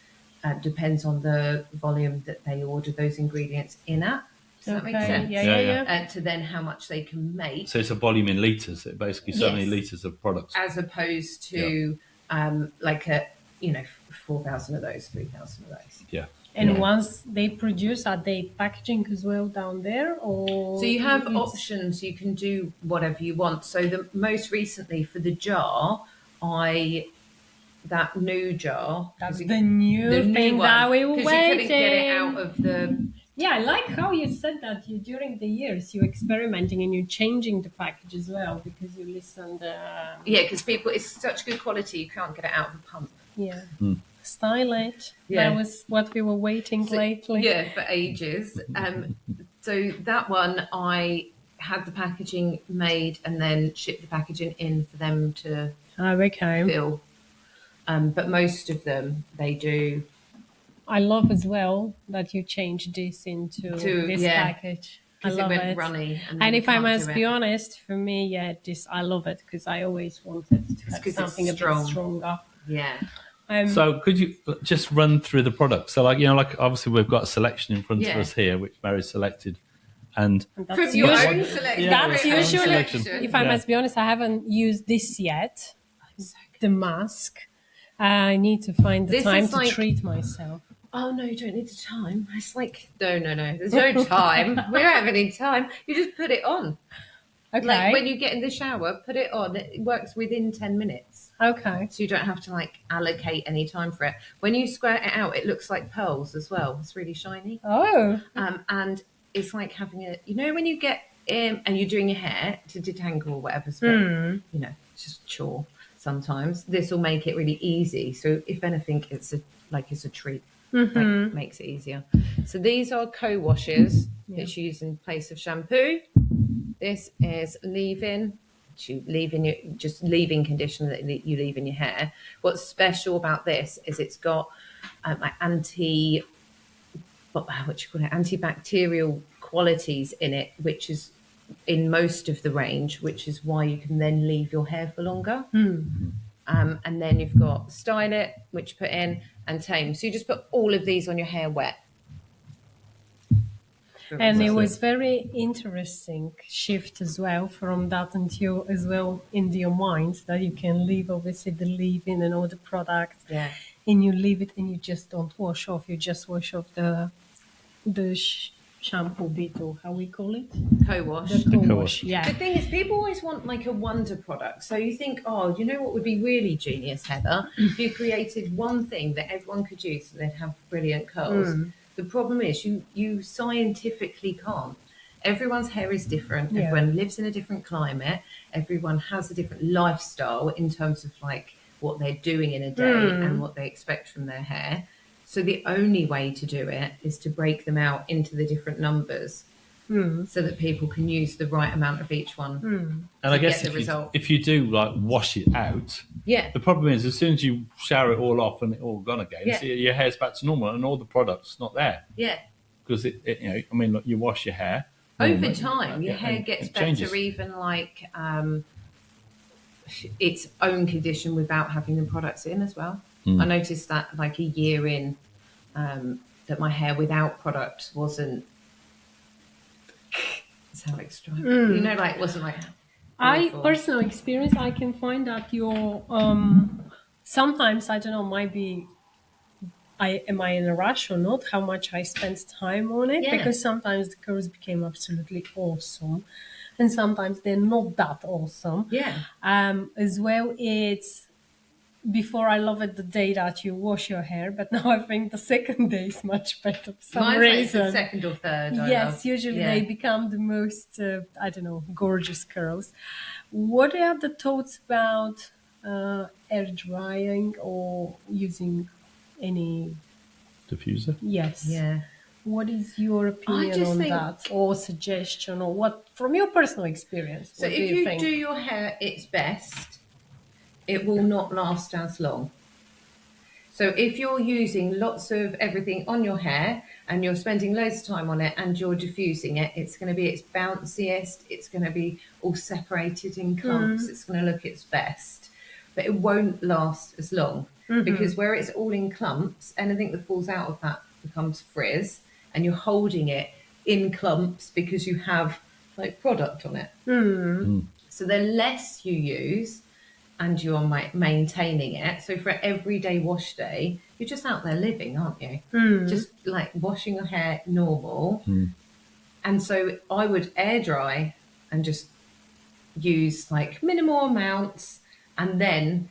depends on the volume that they order those ingredients in at. Does that make sense? Yeah. And to then how much they can make. So it's a volume in litres. It basically so many Yes. litres of products. As opposed to like 4,000 of those, 3,000 of those. Yeah. And once they produce, are they packaging as well down there? Or so you have options. You can do whatever you want. So the most recently for the jar, that new jar. That's the new thing one, that we were because waiting. you couldn't get it out of the. Yeah, I like how you said that during the years you're experimenting and you're changing the package as well because you listened. Yeah, because it's such good quality you can't get it out of the pump. Yeah. Stylish. Yeah. That was what we were waiting lately. Yeah, for ages. So that one, I had the packaging made and then shipped the packaging in for them to fill. But most of them, they do. I love as well that you changed this into this package. I love it. Runny, and if I must be honest, for me, I love it because I always wanted to have something a bit stronger. Yeah. So could you just run through the products? So like obviously we've got a selection in front of us here, which Mary's selected. And that's your own selection. That's usually, if I Yeah. must be honest, I haven't used this yet. The mask. I need to find the time to treat myself. Oh, no, you don't need the time. It's like, no. There's no time. We don't have any time. You just put it on. Okay. Like when you get in the shower, put it on. It works within 10 minutes. Okay. So you don't have to allocate any time for it. When you squirt it out, it looks like pearls as well. It's really shiny. Oh. And it's like having when you get in and you're doing your hair to detangle or whatever, it's just chore sometimes. This will make it really easy. So if anything, it's a treat. Like, makes it easier. So these are co-washes. It's used in place of shampoo. This is leave-in conditioner that you leave in your hair. What's special about this is it's got antibacterial qualities in it, which is in most of the range, which is why you can then leave your hair for longer. And then you've got Style It, which you put in, and Tame. So you just put all of these on your hair wet. And it was very interesting shift as well from that until as well in your mind that you can leave obviously the leave-in and all the products. Yeah. And you leave it and you just don't wash off. You just wash off the shampoo bit, or how we call it? Co-wash. The co-wash, yeah. The thing is, people always want a wonder product. So you think, what would be really genius, Heather? If you created one thing that everyone could use and they'd have brilliant curls. The problem is you scientifically can't. Everyone's hair is different. Yeah. Everyone lives in a different climate. Everyone has a different lifestyle in terms of what they're doing in a day and what they expect from their hair. So the only way to do it is to break them out into the different numbers so that people can use the right amount of each one. And I guess if you do wash it out, the problem is as soon as you shower it all off and it's all gone again, so your hair's back to normal and all the product's not there. Yeah. Because you wash your hair. Over time, your hair gets better, changes. Even its own condition without having the products in as well. I noticed that a year in that my hair without products wasn't so extra. It wasn't personal experience, I can find that your sometimes I don't know, might be am I in a rush or not, how much I spent time on it, because sometimes the curls became absolutely awesome and sometimes they're not that awesome. Yeah. As well, it's before I love it the day that you wash your hair, but now I think the second day is much better for some Mine's like the reason. second or third. I Yes, love. usually Yeah. they become the most, I don't know, gorgeous curls. What are the thoughts about air drying or using any? Diffuser. Yes. Yeah. What is your opinion just on think- that, or suggestion, or what from your personal experience? So What if do you you think? do your hair its best, it will not last as long. So if you're using lots of everything on your hair and you're spending loads of time on it and you're diffusing it, it's going to be its bounciest, it's going to be all separated in clumps, it's going to look its best, but it won't last as long because where it's all in clumps, anything that falls out of that becomes frizz, and you're holding it in clumps because you have like product on it. So the less you use, and you're maintaining it. So for everyday wash day, you're just out there living, aren't you? Just like washing your hair normal. And so I would air dry and just use like minimal amounts. And then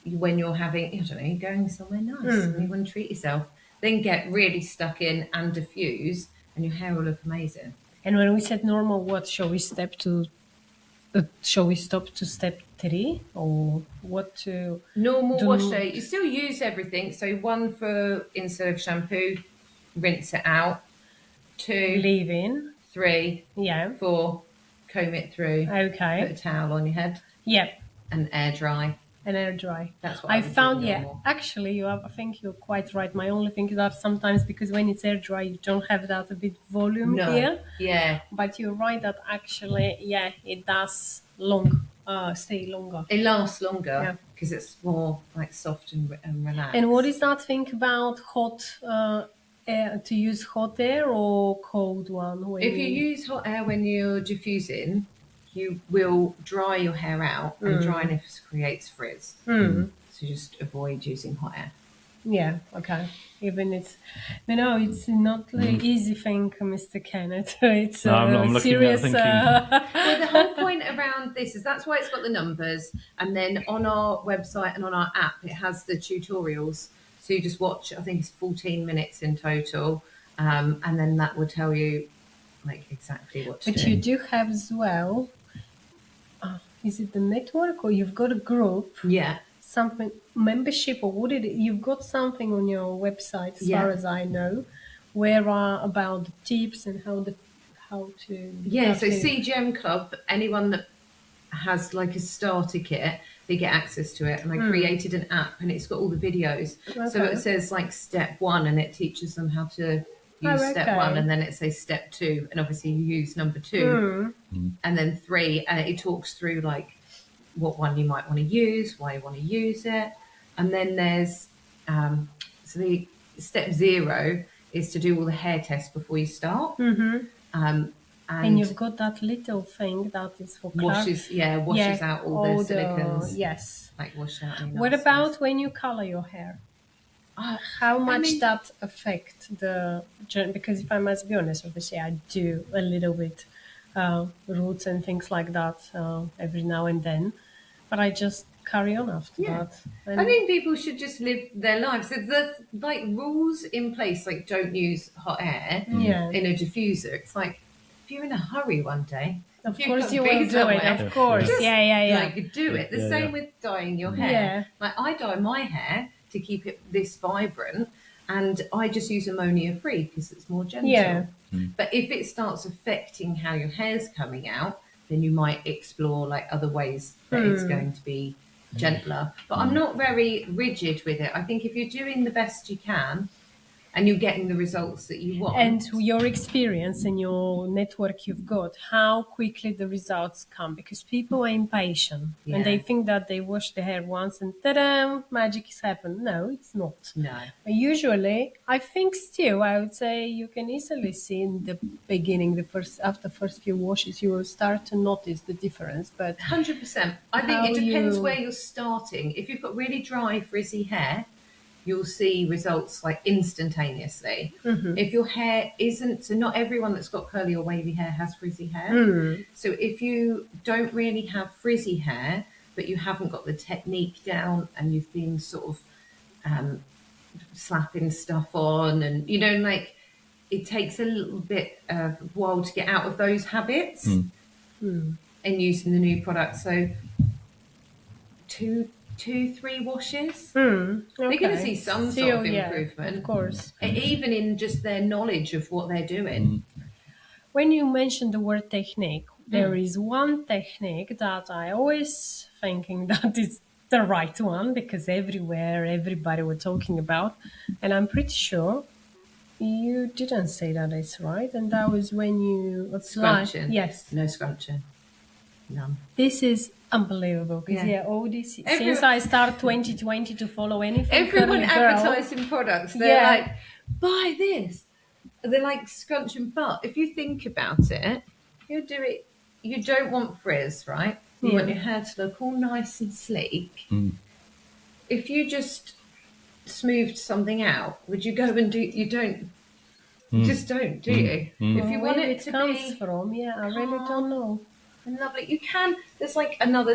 when you're having, I don't know, you're going somewhere nice and you want to treat yourself, then get really stuck in and diffuse, and your hair will look amazing. And when we said normal, what shall we shall we stop to step 3, or what to Normal do? wash day, you still use everything. So 1 for instead of shampoo, rinse it out. 2, Leave in? 3, Yeah. 4, comb it through. Put a Okay. towel on your head Yeah. and air dry. And air dry. That's what I I would do found. Yeah. normal. Actually, you have. I think you're quite right. My only thing is that sometimes because when it's air dry, you don't have that a bit volume No, here. yeah, But you're right that actually, yeah, it does stay longer. it lasts Yeah. longer because it's more like soft and relaxed. And what is that thing about hot air? To use hot air or cold one? When If you use hot air when you're diffusing, you will dry your hair out, and dryness creates frizz. So just avoid using hot air. Yeah. Okay. Even it's not an easy thing, Mr. Kennett. It's No, I'm looking at it serious. thinking- Well, the whole point around this is that's why it's got the numbers, and then on our website and on our app it has the tutorials. So you just watch, I think it's 14 minutes in total, and then that will tell you like exactly what to But do. you do have as well. Is it the network, or you've got a group? Yeah, Something membership, or what you've got something on your website, as far as I know, where about the tips and how to yeah. So to- CGM Club, anyone that has like a starter kit, they get access to it, and I created an app and it's got all the videos. So Okay. it says like step 1 and it teaches them how to use step okay. 1, and then it says step 2, and obviously you use number 2 and then 3, and it talks through like what one you might want to use, why you want to use it. And then there's so the step 0 is to do all the hair tests before you start. and you've got that little thing that is for washes out all the silicons. Yes. Like wash out any What nastiness. about when you color your hair? How much that affect the journey? Because if I must be honest, obviously I do a little bit roots and things like that every now and then, but I just carry on after that. And I think people should just live their lives. There's like rules in place, like don't use hot air Yeah. in a diffuser. It's like if you're in a hurry one day, of you've course got you to be will do it. somewhere. Of course, Just, yeah. Like do it. The Yeah, same yeah. with dyeing your hair. Yeah. Like I dye my hair to keep it this vibrant, and I just use ammonia free because it's more gentle. Yeah. But if it starts affecting how your hair's coming out, then you might explore like other ways that it's going to be gentler. But I'm not very rigid with it. I think if you're doing the best you can and you're getting the results that you want. And your experience and your network you've got, how quickly the results come, because people are impatient and they Yeah. think that they wash their hair once and ta-da, magic has happened. No, it's not. No. Usually, I think still, I would say you can easily see in the beginning, after first few washes, you will start to notice the difference. But 100%. I think How it depends you- where you're starting. If you've got really dry, frizzy hair, you'll see results like instantaneously. If your hair isn't, so not everyone that's got curly or wavy hair has frizzy hair. So if you don't really have frizzy hair, but you haven't got the technique down, and you've been sort of slapping stuff on, and like it takes a little bit of a while to get out of those habits and using the new product. So 3 washes, they're going to see some sort of improvement, of course. even in just their knowledge of what they're doing. When you mentioned the word technique, there is one technique that I always thinking that is the right one, because everybody were talking about, and I'm pretty sure you didn't say that it's right, and that was when you apply. Scrunching. Yes. No scrunching. None. This is unbelievable, because all this since I start 2020 to follow anything. Everyone curly girl, advertising products, they're like, buy this. They're like scrunching, but if you think about it, you do it. You don't want frizz, right? You want your hair to look all nice and sleek. If you just smoothed something out, would you go and do? You don't. You just don't, do you? If you want it to comes be from, I really don't know. and lovely, you can. There's like another,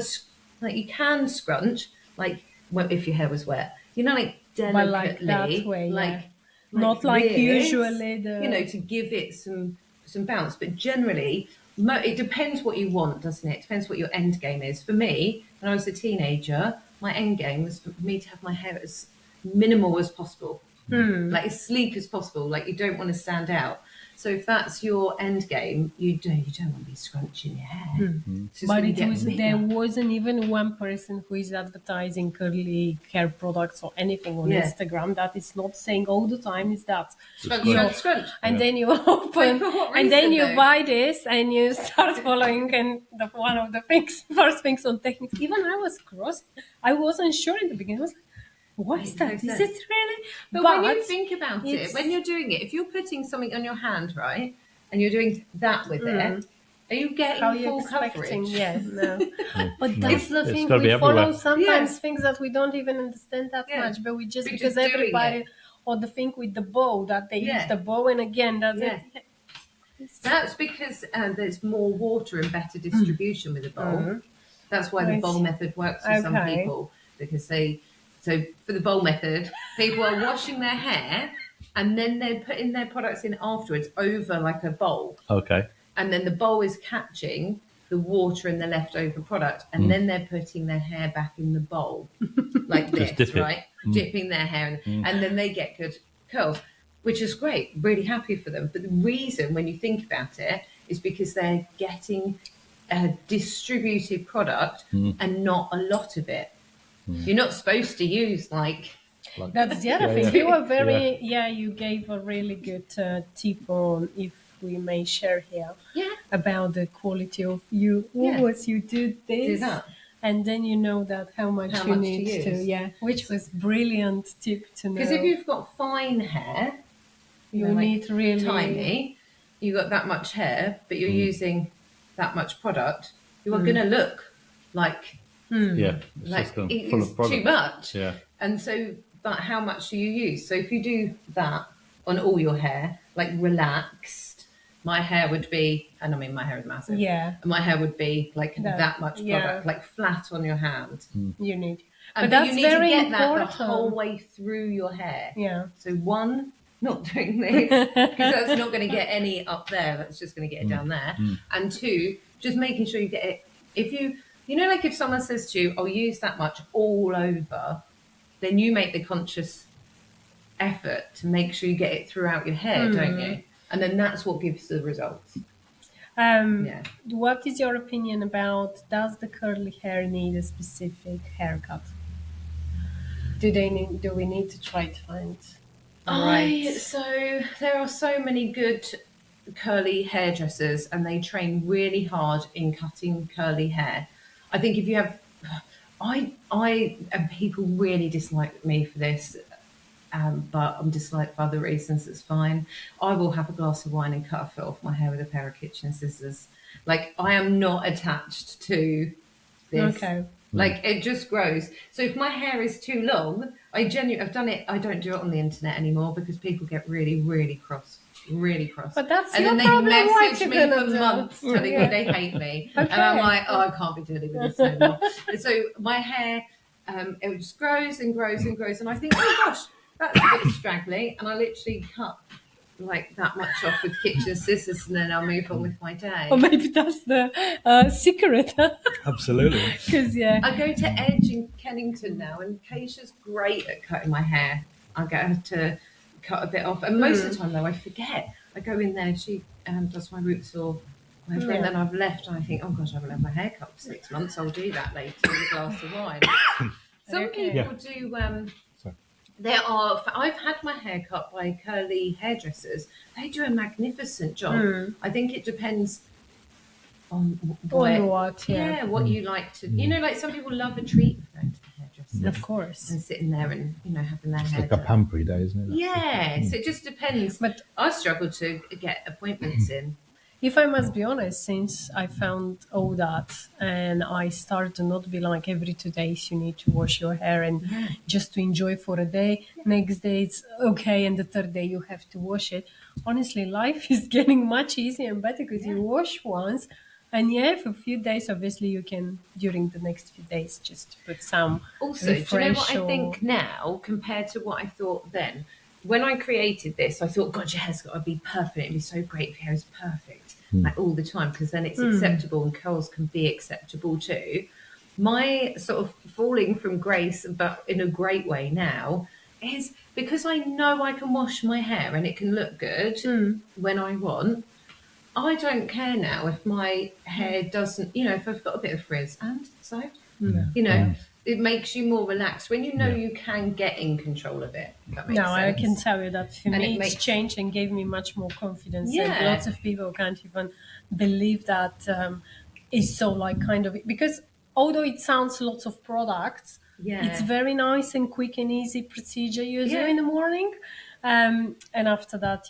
like you can scrunch, like if your hair was wet, like delicately, like that way, like not like this, usually to give it some bounce. But generally, it depends what you want, doesn't it? It depends what your end game is. For me, when I was a teenager, my end game was for me to have my hair as minimal as possible, like as sleek as possible. Like you don't want to stand out. So if that's your end game, you don't want to be scrunching your hair. But there wasn't even one person who is advertising curly hair products or anything on Instagram that is not saying all the time is that scrunch. And then you open and then you buy this and you start following, and one of the first things on techniques. Even I was cross. I wasn't sure in the beginning. I was like, what is that? Is it really? But when you think about it, when you're doing it, if you're putting something on your hand, right, and you're doing that with it, are you getting full coverage? Yeah, no. But that's the thing. We follow sometimes things that we don't even understand that much, but we just because everybody, or the thing with the bow, that they use the bow, and again, that's because there's more water and better distribution with the bowl. That's why the bowl method works for some people, because so for the bowl method, people are washing their hair and then they're putting their products in afterwards over like a bowl. Okay. And then the bowl is catching the water and the leftover product, and then they're putting their hair back in the bowl like this, right? Dipping their hair in, and then they get good curls, which is great. Really happy for them. But the reason, when you think about it, is because they're getting a distributed product and not a lot we You're not supposed to use like that's the other thing. You were very you gave a really good tip on, if we may share here, about the quality of you. Always you do this, and then you know that how much you need to which was brilliant tip to know. Because if you've got fine hair, you need really tiny. You got that much hair, but you're using that much product. You are going to look like it's full of product. Too much. Yeah. And so, but how much do you use? So if you do that on all your hair, like relaxed, my hair would be, and I mean my hair is massive. Yeah. My hair would be like that much product, like flat on your hand. You need. But that's you need very to get important. that the whole way through your hair. Yeah. So one, not doing this, because that's not going to get any up there. That's just going to get it down there. And two, just making sure you get it. If like if someone says to you, I'll use that much all over, then you make the conscious effort to make sure you get it throughout your hair, don't you? And then that's what gives the results. What is your opinion about, does the curly hair need a specific haircut? Do we need to try to find So there are so many good curly hairdressers, and they train really hard in cutting curly hair. I think if you have, and people really dislike me for this, but I'm disliked for other reasons. It's fine. I will have a glass of wine and cut a foot off my hair with a pair of kitchen scissors. Like, I am not attached to this. Okay. Like, it just grows. So if my hair is too long, I've done it. I don't do it on the internet anymore because people get really, really cross really cross. But that's and your then they problem. What message you me gonna for do? months telling me Yeah. they hate me. And Okay. I'm like, oh, I can't be dealing with this no more. And so my hair, it just grows and grows and grows. And I think, oh gosh, that's a bit straggly. And I literally cut like that much off with kitchen scissors, and then I'll move on with my day. Or maybe that's the secret. Absolutely. Because, yeah. I go to Edge in Kennington now, and Keisha's great at cutting my hair. I get her to cut a bit off, and most of the time though I forget. I go in there, she does my roots or whatever, and then I've left, and I think, oh gosh, I haven't had my hair cut for 6 months. I'll do that later with a glass of wine. Some people do. I've had my hair cut by curly hairdressers. They do a magnificent job. I think it depends on what, what you like to, like some people love a treat for going to the hairdresser. Of course. And sitting there and, having their hair Like a done. pampery day, isn't it? Yeah, so it just depends. But I struggle to get appointments in. if I must be honest, since I found all that and I started to not be like every 2 days you need to wash your hair and just to enjoy for a day, next day it's okay, and the third day you have to wash it. Honestly, life is getting much easier and better because you wash once. And for a few days, obviously, you can, during the next few days, just put some Also, do you know refresh what I or- think now compared to what I thought then? When I created this, I thought, God, your hair's got to be perfect. It'd be so great if your hair is perfect, like all the time, because then it's acceptable and curls can be acceptable too. My sort of falling from grace, but in a great way now, is because I know I can wash my hair and it can look good when I want. I don't care now if my hair doesn't, if I've got a bit of frizz, and so, it makes you more relaxed when you know you can get in control of it. If that makes No, I sense. can tell you that for And me it it's makes- changed and gave me much more confidence. Yeah. And lots of people can't even believe that is so like kind of, because although it sounds lots of products, it's very nice and quick and easy procedure you do in the morning. And after that,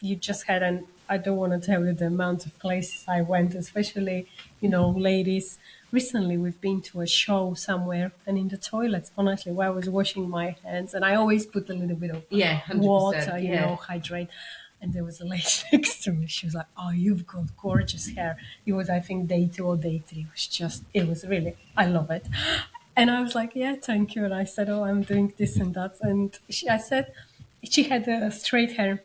you just had an, I don't want to tell you the amount of places I went, especially, ladies. Recently, we've been to a show somewhere, and in the toilets, honestly, where I was washing my hands, and I always put a little bit of 100%, water, hydrate. And there was a lady next to me. She was like, "Oh, you've got gorgeous hair." It was, I think, day 2 or day 3. It was really, I love it. And I was like, "Yeah, thank you." And I said, "Oh, I'm doing this and that." And I said, she had straight hair.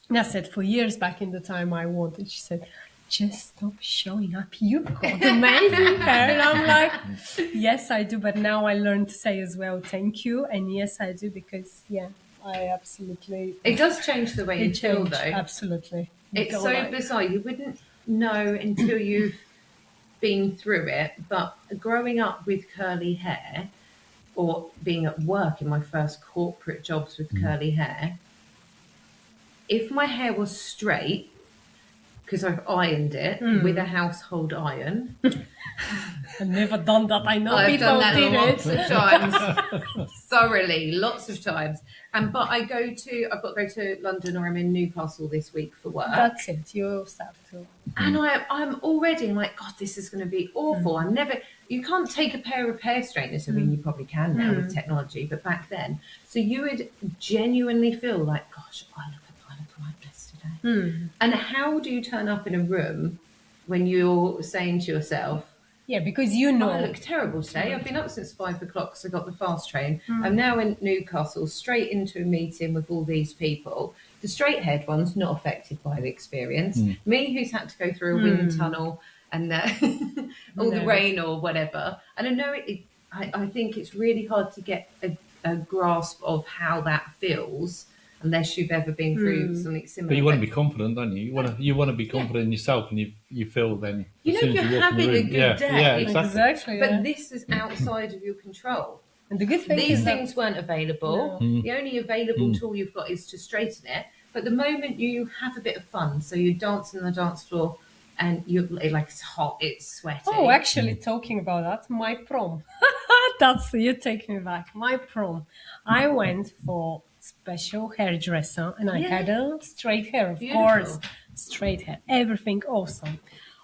And I said, for years back in the time I wanted, she said, "Just stop showing up. You've got amazing hair." And I'm like, yes, I do. But now I learned to say as well, thank you. And yes, I do, because, I absolutely... It does change the way you feel, changed, though. Absolutely. It's Go so like- bizarre. You wouldn't know until you've been through it. But growing up with curly hair, or being at work in my first corporate jobs with curly hair, if my hair was straight, because I've ironed it with a household iron. I've never done that. I know I've people done that did lots it. of times, thoroughly, lots of times. But I've got to go to London, or I'm in Newcastle this week for work. That's it. You start to... And I'm already like, God, this is going to be awful. You can't take a pair of hair straighteners. I mean, you probably can now with technology, but back then. So you would genuinely feel like, gosh, I look like this today. And how do you turn up in a room when you're saying to yourself, Yeah, because you know... I look terrible today. I've been up since 5 o'clock because I got the fast train. I'm now in Newcastle, straight into a meeting with all these people. The straight-haired one's not affected by the experience. Me, who's had to go through a wind tunnel and all the rain or whatever. And I know I think it's really hard to get a grasp of how that feels unless you've ever been through something similar. But you want to be confident, don't you? You want to be confident in yourself, and you feel then. You as know, soon as you're walk in the having a room- good day. Yeah, exactly. Exactly, But this is outside of your control. And the good thing These is that... things weren't available. The only available tool you've got is to straighten it. But the moment you have a bit of fun, so you dance on the dance floor and you're like, it's hot, it's sweaty. Oh, actually, talking about that, my prom. You take me back. My prom. I went for special hairdresser and I had a straight hair, of Beautiful. course. Straight hair. Everything awesome.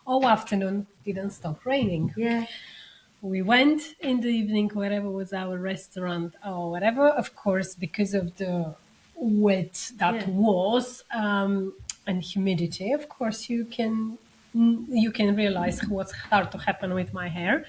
All afternoon, didn't stop raining. Yeah. We went in the evening, wherever was our restaurant or whatever. Of course, because of the wet that Yeah. was, and humidity, of course, you can realize what's hard to happen with my hair.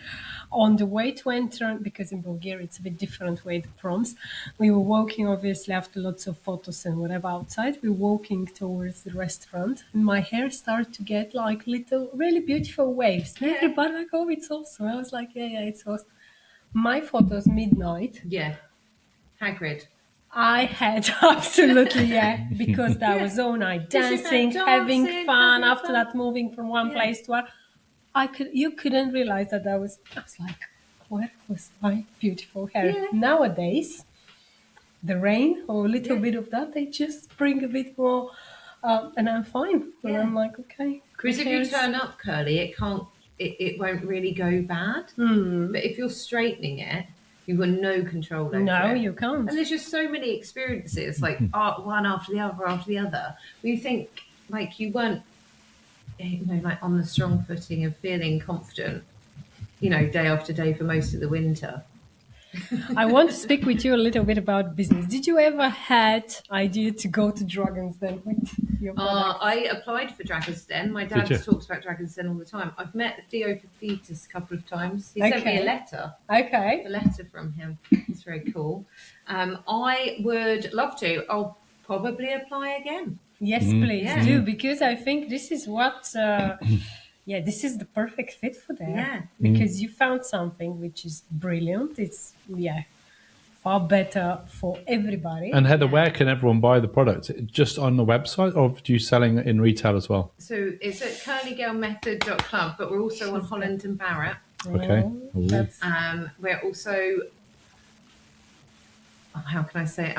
On the way to enter, because in Bulgaria it's a bit different way, the proms, we were walking, obviously, after lots of photos and whatever outside, we were walking towards the restaurant, and my hair started to get like little, really beautiful waves. And everybody like, oh, it's awesome. I was like, yeah, it's awesome. My photos, midnight. Yeah. Hagrid. I had absolutely, because that was all night dancing, having fun. After that, moving from one place to another, you couldn't realize that I was like, where was my beautiful hair? Yeah. Nowadays, the rain or a little bit of that, they just bring a bit more, and I'm fine. And I'm like, okay. Because if you turn up curly, it won't really go bad. But if you're straightening it, you've got no control over it. No, you can't. And there's just so many experiences, like one after the other. Where you think like you weren't, like on the strong footing of feeling confident, day after day for most of the winter. I want to speak with you a little bit about business. Did you ever had idea to go to Dragon's Den with your products? I applied for Dragon's Den. My dad talks about Dragon's Den all the time. I've met Theo Papitas a couple of times. He sent me a letter. Okay. A letter from him. It's very cool. I would love to. I'll probably apply again. Yes, please do, because I think this is what, this is the perfect fit for that. Yeah. Because you found something which is brilliant. It's, far better for everybody. And Heather, where can everyone buy the product? Just on the website, or do you selling it in retail as well? So it's at curlygirlmethod.club, but we're also on Holland and Barrett. Okay. We're also, how can I say?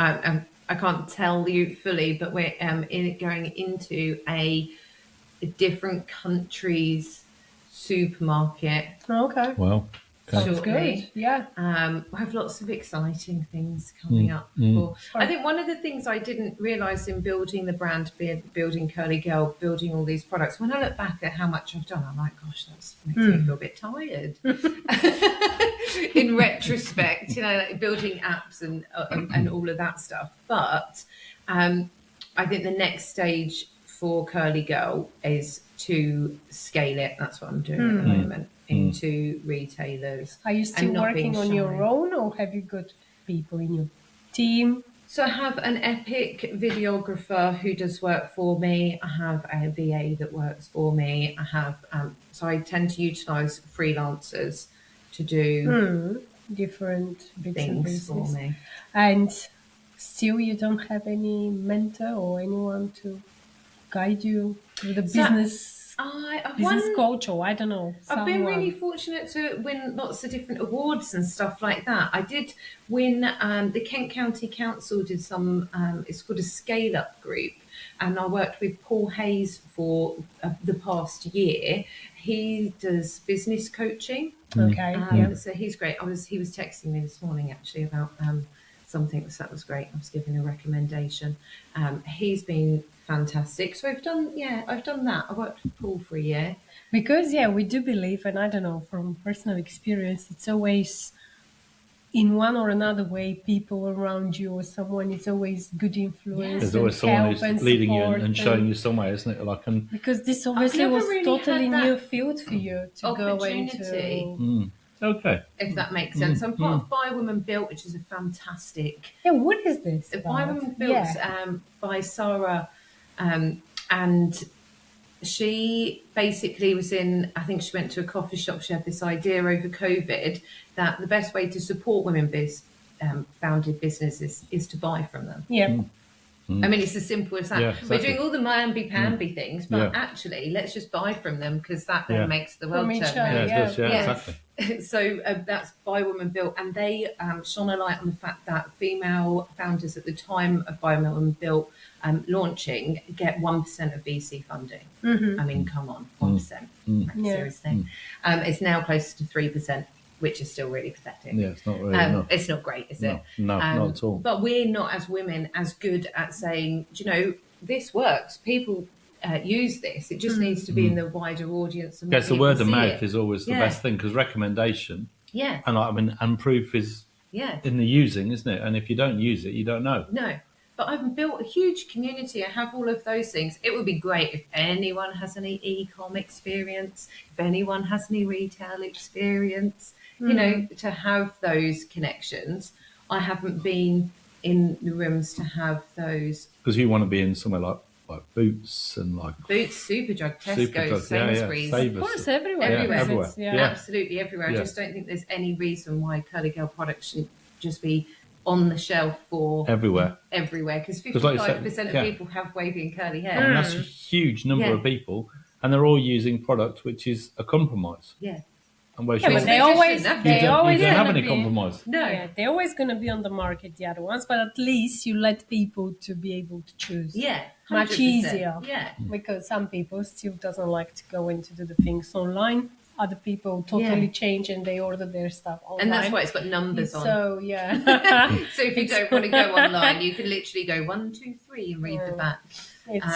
I can't tell you fully, but we're going into a different country's supermarket. Okay. Well, sounds good. Yeah. We have lots of exciting things coming up. I think one of the things I didn't realise in building the brand, building Curly Girl, building all these products, when I look back at how much I've done, I'm like, gosh, that makes me feel a bit tired. In retrospect, like building apps and all of that stuff. But I think the next stage for Curly Girl is to scale it. That's what I'm doing at the moment, into retailers. Are you still working on your own, or have you got people in your team? So I have an epic videographer who does work for me. I have a VA that works for me. I have so I tend to utilise freelancers to do different bits and things pieces for me. And still, you don't have any mentor or anyone to guide you through the business coach, or I don't know. I've been really fortunate to win lots of different awards and stuff like that. I did win, the Kent County Council did some, it's called a Scale Up group, and I worked with Paul Hayes for the past year. He does business coaching. Okay. So he's great. He was texting me this morning actually about something, so that was great. I was giving a recommendation. He's been fantastic. So I've done that. I worked with Paul for a year. Because we do believe, and I don't know, from personal experience, it's always in one or another way, people around you or someone is always good influence. There's always someone who's leading you and showing you some way, isn't it? Because this obviously was really totally new field for you to go into. Okay. If that makes sense. I'm part of By Women Built, which is a fantastic... Yeah, what is this? By Women Built by Sarah, and she basically was I think she went to a coffee shop. She had this idea over COVID that the best way to support women founded businesses is to buy from them. Yeah. I mean, it's as simple as that. Yeah, exactly. We're doing all the mamby-pamby things, but actually, let's just buy from them, because that then makes the world turn around. Exactly. So that's By Women Built, and they shone a light on the fact that female founders at the time of By Women Built launching get 1% of VC funding. I mean, come on, 1%. Seriously. It's now closer to 3%. Which is still really pathetic. Yeah, it's not really. It's not great, is it? No, not at all. But we're not, as women, as good at saying, this works. People use this. It just needs to be in the wider audience. And the word of mouth is always the best thing, because recommendation. Yeah. And proof is in the using, isn't it? And if you don't use it, you don't know. No. but I've built a huge community. I have all of those things. It would be great if anyone has any e-com experience, if anyone has any retail experience, you know, to have those connections. I haven't been in the rooms to have those. Because you want to be in somewhere like Boots and like Boots, Superdrug, Super Tesco's, Drug, Sainsbury's. Save Of Us. course, everywhere. Everywhere. because Everywhere. it's- Yeah. Yeah. Absolutely everywhere. I Yeah. just don't think there's any reason why Curly Girl products shouldn't just be on the shelf for Everywhere. because 'Cause like you said, 55% of yeah. people have wavy and curly I mean, hair. that's a huge number Yeah. of people, and they're all using product which is a compromise. Yeah. And where Yeah, but It's they a always magician, you they don't, always you don't have gonna any be, compromise. No. Yeah, they're always gonna be on the market, the other ones, but at least you let people to be able to choose. Yeah. Much 100%. easier. Yeah. Because some people still doesn't like to go in to do the things online. Other people totally Yeah. change and they order their stuff online. And that's why it's got numbers on. So yeah. So if you don't want to go online, you can literally go 1, 2, 3 and read the back. It's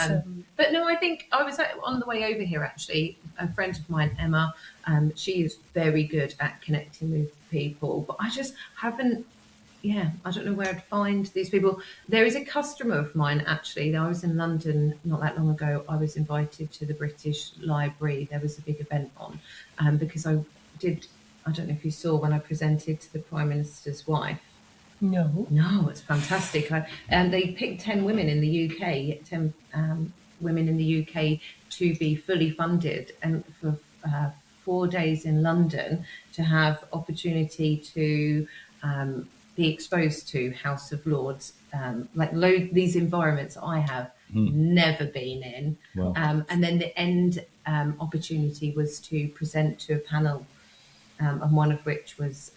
But no, I think I was on the way over here actually. A friend of mine, Emma, she is very good at connecting with people, but I just haven't. Yeah, I don't know where I'd find these people. There is a customer of mine actually. I was in London not that long ago. I was invited to the British Library. There was a big event on because I did. I don't know if you saw when I presented to the Prime Minister's wife. no. No, it's fantastic. And they picked 10 women in the UK, 10 women in the UK to be fully funded and for 4 days in London to have opportunity to be exposed to House of Lords, these environments I have never been in. Wow. And then the end opportunity was to present to a panel, and one of which was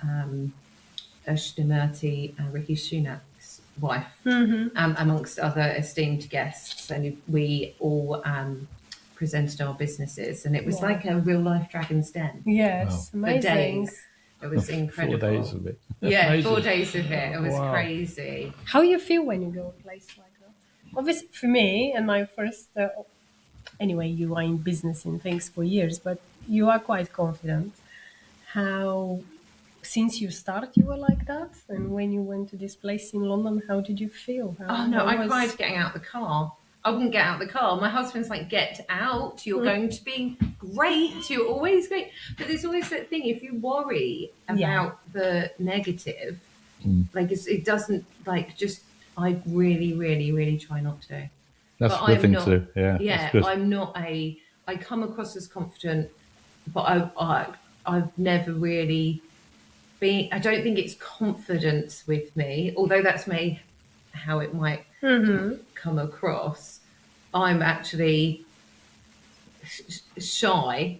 Ashtimati, Rishi Sunak's wife, amongst other esteemed guests. And we all presented our businesses, and it was Wow. like a real life Dragon's Den Yes, for amazing. days. It was incredible. 4 days of it. Yeah, Amazing. 4 days of it. It was Wow. crazy. How you feel when you go a place like that? Obviously, for me, and my first, anyway, you are in business and things for years, but you are quite confident. How, since you started, you were like that, and when you went to this place in London, how did you feel? Oh no, I cried getting out of the car. I wouldn't get out of the car. My husband's like, get out. You're going to be great. You're always great. But there's always that thing. If you worry about Yeah. the negative, like it doesn't like just. I really, really, really try not to. That's But a good I'm thing not- to do. Yeah. Yeah, That's good. I'm not a. I come across as confident, but I've never really been. I don't think it's confidence with me, although that's how it might come across. I'm actually shy.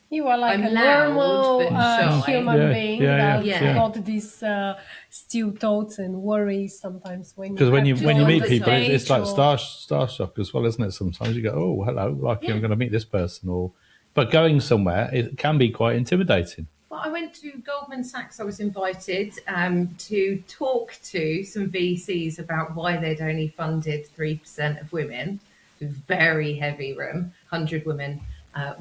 You are like I'm a loud, normal but shy. human Yeah, being yeah, that yeah. got these still thoughts and worries sometimes when Because when have you to when you go on meet the people, it's stage like or- starstruck as well, isn't it? Sometimes you go, oh, hello, like I'm going to meet this person, but going somewhere it can be quite intimidating. Well, I went to Goldman Sachs. I was invited to talk to some VCs about why they'd only funded 3% of women. It was a very heavy room. 100 women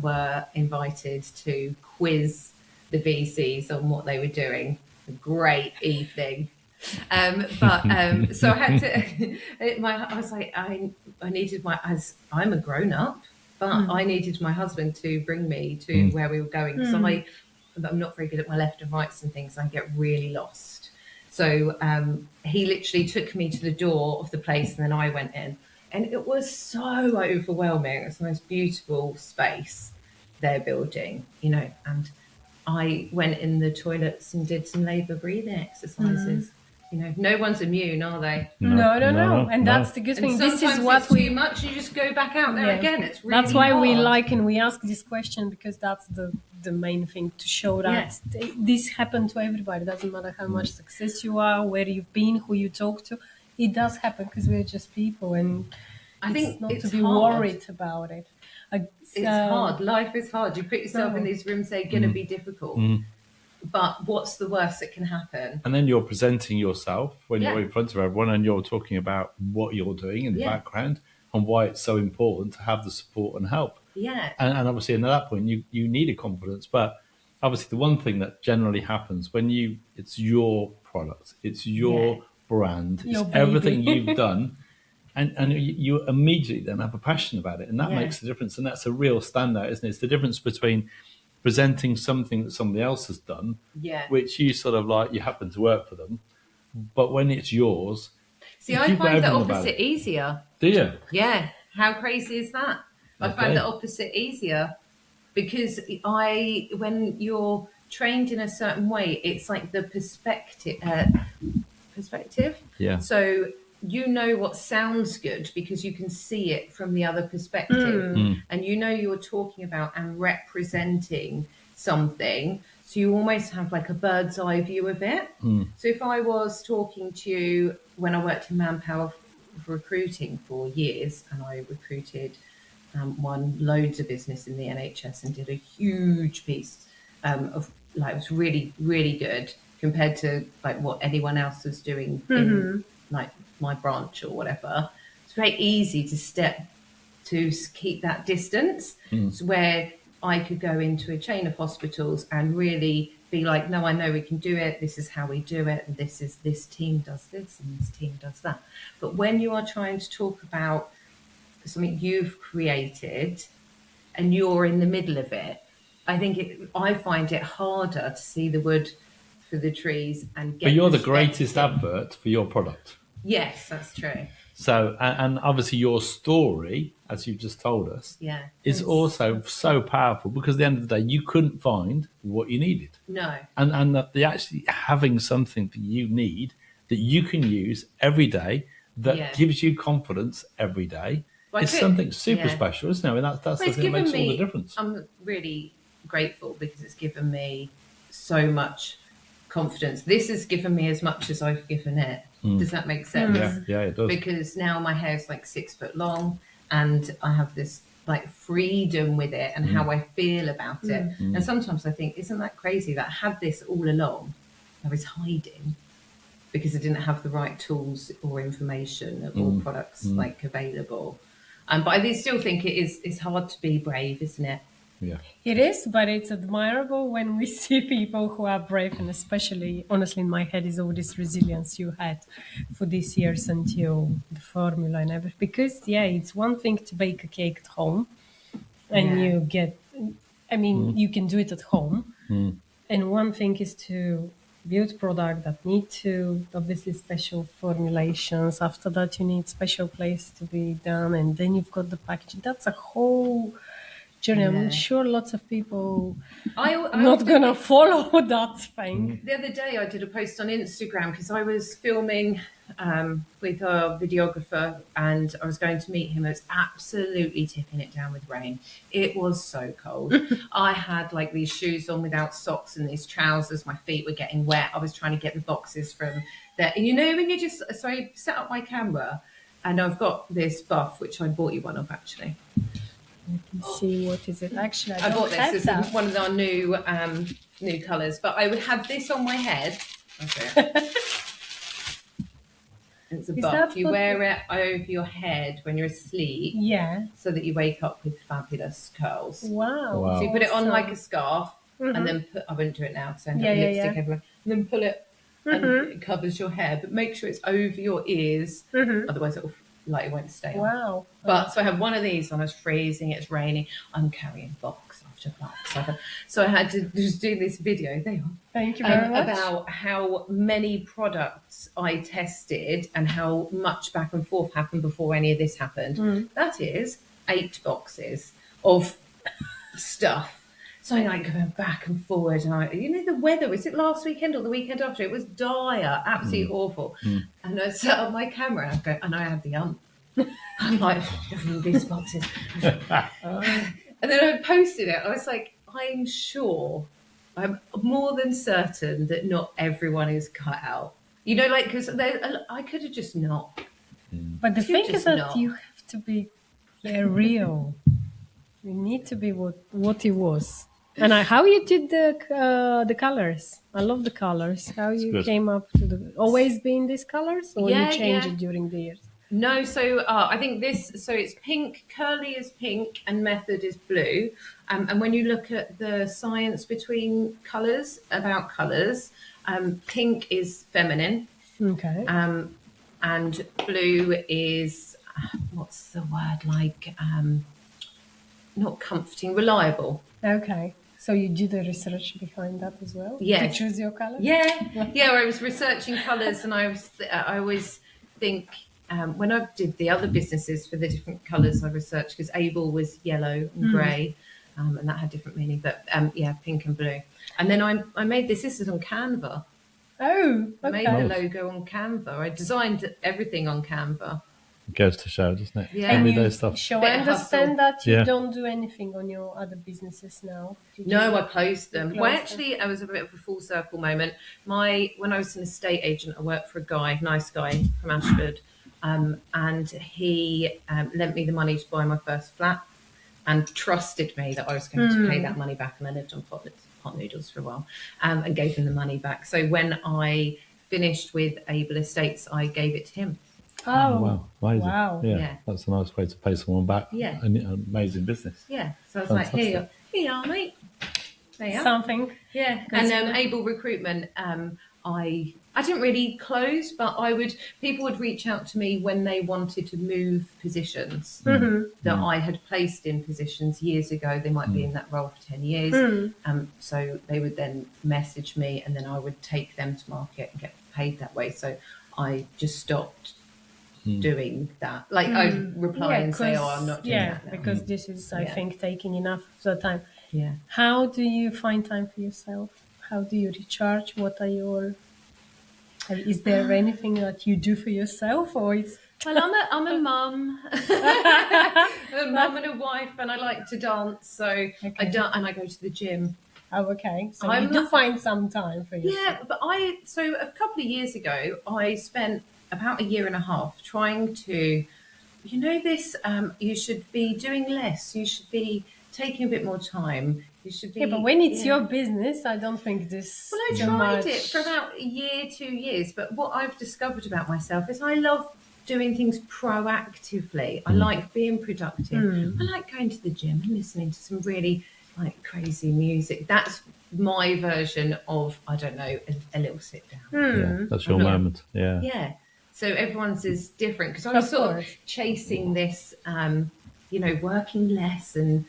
were invited to quiz the VCs on what they were doing. A great evening. So I had to. I was like, I needed I'm a grown up, but I needed my husband to bring me to where we were going because I'm not very good at my left and rights and things. I get really lost. So he literally took me to the door of the place, and then I went in, and it was so overwhelming. It's the most beautiful space they're building, and I went in the toilets and did some labour breathing exercises. No one's immune, are they? No. And no. that's the good And thing. This sometimes is what it's we too much. You just go back out there Yeah. again. It's really that's why we hard. like and we ask this question because that's the main thing to show that this happened to everybody. Doesn't matter how much success you are, where you've been, who you talk to. It does happen because we're just people, and I think not it's to be hard. worried about it. It's hard. Life is hard. You put yourself in these rooms, they're going to be difficult. But what's the worst that can happen? And then you're presenting yourself when Yeah. you're in front of everyone, and you're talking about what you're doing in the Yeah. background and why it's so important to have the support and help. Yeah. And obviously, at that point, you need a confidence. But obviously, the one thing that generally happens when it's your product, it's your Yeah. brand, Your it's baby. everything you've done. and you immediately then have a passion about it, and that Yeah. makes the difference. And that's a real standout, isn't it? It's the difference between presenting something that somebody else has done, Yeah. which you sort of like, you happen to work for them, but when it's yours, See, I you've got find the everything about opposite it. easier. Do you? Yeah. How crazy is that? I find Okay. the opposite easier because when you're trained in a certain way, it's like the perspective. Yeah. So you know what sounds good because you can see it from the other perspective, and you know you're talking about and representing something. So you almost have like a bird's eye view of it. So if I was talking to you when I worked in Manpower recruiting for years, and I recruited, won loads of business in the NHS and did a huge piece of like, it was really, really good compared to like what anyone else was doing in like my branch or whatever. It's very easy to keep that distance. So where I could go into a chain of hospitals and really be like, no, I know we can do it. This is how we do it. And this team does this and this team does that. But when you are trying to talk about something you've created and you're in the middle of it, I find it harder to see the wood for the trees and get. But you're the greatest advert for your product. Yes, that's true. So, and obviously your story, as you've just told us, Yeah. is also so powerful, because at the end of the day, you couldn't find what you needed. No. And that the actually having something that you need that you can use every day, that gives you confidence every day, is something super special, isn't it? And that's the thing that makes all the difference. I'm really grateful because it's given me so much confidence. This has given me as much as I've given it. Does that make sense? Yeah, it does. Because now my hair's like 6 foot long and I have this like freedom with it and how I feel about it. And sometimes I think, isn't that crazy that I had this all along? I was hiding because I didn't have the right tools or information or products like available. But I still think it's hard to be brave, isn't it? Yeah. It is, but it's admirable when we see people who are brave, and especially, honestly, in my head is all this resilience you had for these years until the formula and everything. Because, it's one thing to bake a cake at home, and you get, you can do it at home. And one thing is to build product that need to, obviously, special formulations. After that, you need special place to be done, and then you've got the packaging. That's a whole journey. I'm sure lots of people I'm not gonna follow that thing. The other day I did a post on Instagram because I was filming with a videographer and I was going to meet him. It was absolutely tipping it down with rain. It was so cold. I had like these shoes on without socks and these trousers. My feet were getting wet. I was trying to get the boxes from there. And when you just, so I set up my camera and I've got this buff, which I bought you one of actually. Let's see, what is it? Actually, I bought this. This is one of our new colours. But I would have this on my head. It's a buff. You wear it over your head when you're asleep. Yeah. So that you wake up with fabulous curls. Wow. So you put it on like a scarf and then I wouldn't do it now because I end up with lipstick everywhere. And then pull it and it covers your hair. But make sure it's over your ears. Otherwise it won't stay on. Wow. But so I have one of these and it's freezing, it's raining. I'm carrying box after box. So I had to just do this video. There you are. Thank you very much. About how many products I tested and how much back and forth happened before any of this happened. That is 8 boxes of stuff. So I'm like going back and forward, and the weather, was it last weekend or the weekend after? It was dire, absolutely awful. And I set up my camera and I had the I'm like, these boxes. And then I posted it. I was like, I'm more than certain that not everyone is cut out. Because I could have just not. But the thing is that you have to be real. You need to be what it was. And how you did the colors. I love the colors. How you came up to always being these colors, or you change it during the years? No, so I think so it's pink, curly is pink and method is blue. And when you look at the science between colours, pink is feminine. Okay. And blue is what's the word, like, not comforting, reliable. Okay. So you do the research behind that as well? Yes. To choose your colours? Yeah. Where I was researching colours, and I always think, when I did the other businesses for the different colours I researched, because Able was yellow and grey, and that had different meaning, but pink and blue. And then I made this is on Canva. Oh, I made okay. the logo on Canva. I designed everything on Canva. It goes to show, doesn't it? Yeah. Everyday stuff. So Bit I of understand hustle. that you Yeah. don't do anything on your other businesses now. Did you? No, I closed them. You Well, closed actually, it was a bit of a full circle moment. When I was an estate agent, I worked for a guy, nice guy from Ashford, and he lent me the money to buy my first flat, and trusted me that I was going to pay that money back. And I lived on pot noodles for a while, and gave him the money back. So when I finished with Able Estates, I gave it to him. Oh, Wow, amazing. wow. Yeah, Yeah. that's a nice way to pay someone back. Yeah. An amazing business. Yeah. So I was Fantastic. like, here you are, mate. There you are. Something. Yeah, Because, and Able Recruitment, I didn't really close, but people would reach out to me when they wanted to move positions that I had placed in positions years ago. They might be in that role for 10 years. So they would then message me, and then I would take them to market and get paid that way. So I just stopped doing that. Like I'd reply and say, "Oh, I'm not doing that now." because this is, I Yeah. think, taking enough of the time. Yeah. How do you find time for yourself? How do you recharge? What are your... Is there anything that you do for yourself, or it's... Well, I'm a mum, a mum and a wife, and I like to dance. So I do, and I go to the gym. Oh, okay. So I'm you do not- find some time for yourself. Yeah, but so a couple of years ago, I spent about a year and a half trying to, this, you should be doing less. You should be taking a bit more time. You should be. Yeah, but when it's your business, I don't think this... Well, I so tried much... it for about a year, 2 years, but what I've discovered about myself is I love doing things proactively. I like being productive. I like going to the gym and listening to some really like crazy music. That's my version of, I don't know, a little sit down. Yeah, that's your moment. Yeah. Yeah. So everyone's is different, because I was sort of chasing this, working less and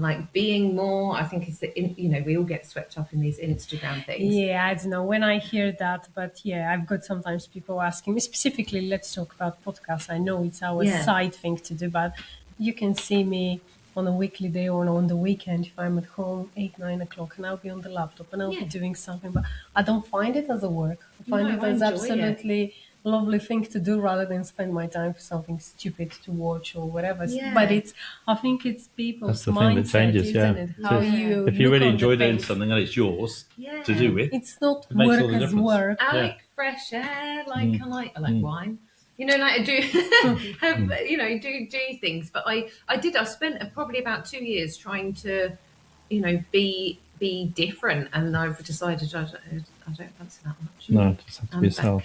like being more. I think it's we all get swept up in these Instagram things. Yeah, I don't know when I hear that, but yeah, I've got sometimes people asking me specifically, let's talk about podcasts. I know it's our side thing to do, but you can see me on a weekly day or on the weekend if I'm at home 8-9 o'clock, and I'll be on the laptop and I'll be doing something, but I don't find it as a work. I find it as absolutely lovely thing to do rather than spend my time for something stupid to watch or whatever. Yeah. But I think it's people's That's the thing that mindset, changes, isn't yeah. it? How you If you look really on enjoy the doing things. something and it's yours to do it, It's not it makes work all the as difference. work. I like fresh air. Like I like wine. Like I do have do things. But I spent probably about 2 years trying to, be different, and I've decided I don't fancy that much. No, just have to be yourself.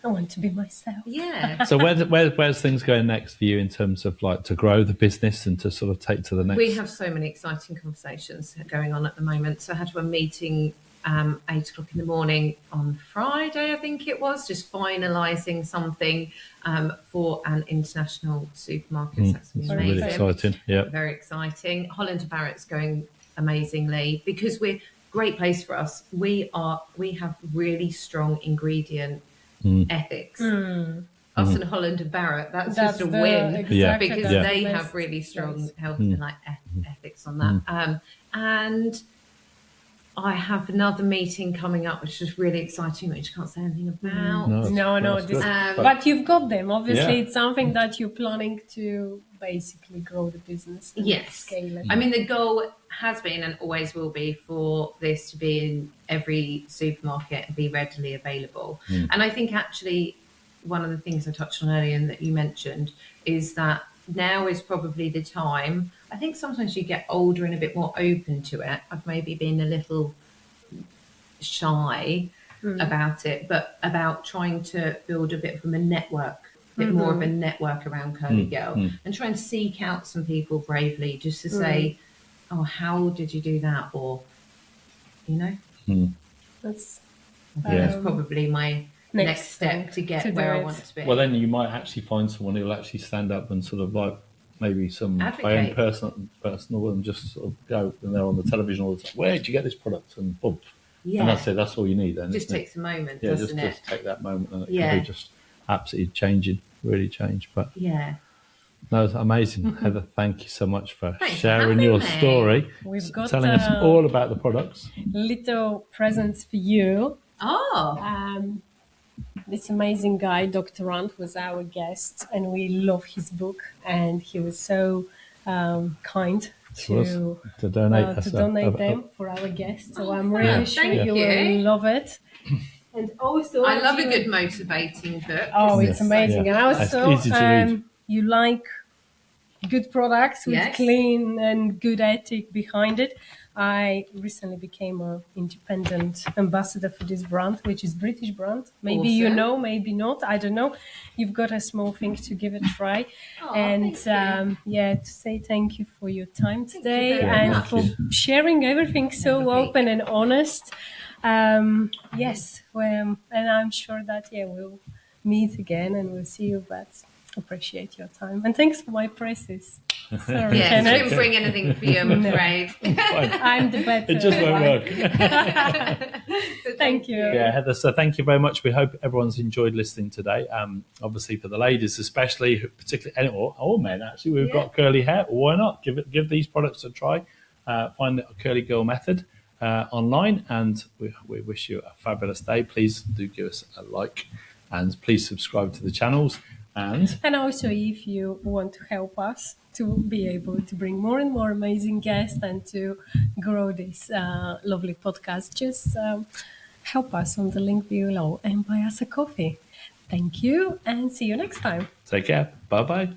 I want to be myself. Yeah. So where's things going next for you in terms of like to grow the business and to sort of take to the next? We have so many exciting conversations going on at the moment. So I had a meeting 8 o'clock in the morning on Friday, I think it was, just finalising something for an international supermarket. That's It's amazing. really exciting. Yeah. Very exciting. Holland & Barrett's going amazingly because we're great place for us. We have really strong ingredient ethics. Us and Holland & Barrett, that's just a win because they have really strong health and ethics on that. And I have another meeting coming up, which is really exciting, which I can't say anything about. No. But you've got them. Obviously, it's something that you're planning to basically grow the business. Yes. Scale it. I mean, the goal has been and always will be for this to be in every supermarket and be readily available. And I think actually one of the things I touched on earlier and that you mentioned is that now is probably the time. I think sometimes you get older and a bit more open to it. I've maybe been a little shy about it, but about trying to build a bit from a network, a bit more of a network around Curly Girl, and try and seek out some people bravely just to say, oh, how did you do that? Or, That's that's probably my next step to get where I want to be. Well, then you might actually find someone who will actually stand up and sort of like maybe some Advocate. personal and just sort of go, and they're on the television all the time. Where did you get this product? And boom. Yeah. And that's it. That's all you need then. Just isn't takes a moment, it? doesn't it? Just take that moment, and it Yeah. can be just absolutely changing, really change. But Yeah. no, it's amazing, Heather. Thank you so much for Thanks for sharing having your me. story, We've got telling us all about the products. little presents for you. Oh. This amazing guy, Dr. Rand, was our guest, and we love his book. And he was so kind to donate them for our guests. So I'm really sure thank you you. will love it. And also, I love a good motivating book. Oh, it's amazing! Yeah. And also, It's easy to read. you like good products with Yes. clean and good ethic behind it. I recently became an independent ambassador for this brand, which is British brand. Maybe you Awesome. know, maybe not. I don't know. You've got a small thing to give it a try. Oh, And thank you. to say thank you for your time today very and much. for sharing everything so Never peak. open and honest. Yes, and I'm sure that we'll meet again and we'll see you. But appreciate your time and thanks for my praises. Sorry, Yes, Kenneth. didn't bring anything for you, I'm afraid. I'm the better. It just won't one. work. Thank you. Yeah, Heather. So thank you very much. We hope everyone's enjoyed listening today. Obviously for the ladies, especially, particularly, or men actually, we've got curly hair. Why not give these products a try? Find the Curly Girl Method online, and we wish you a fabulous day. Please do give us a like, and please subscribe to the channels. And also, if you want to help us to be able to bring more and more amazing guests and to grow this lovely podcast, just help us on the link below and buy us a coffee. Thank you and see you next time. Take care. Bye bye.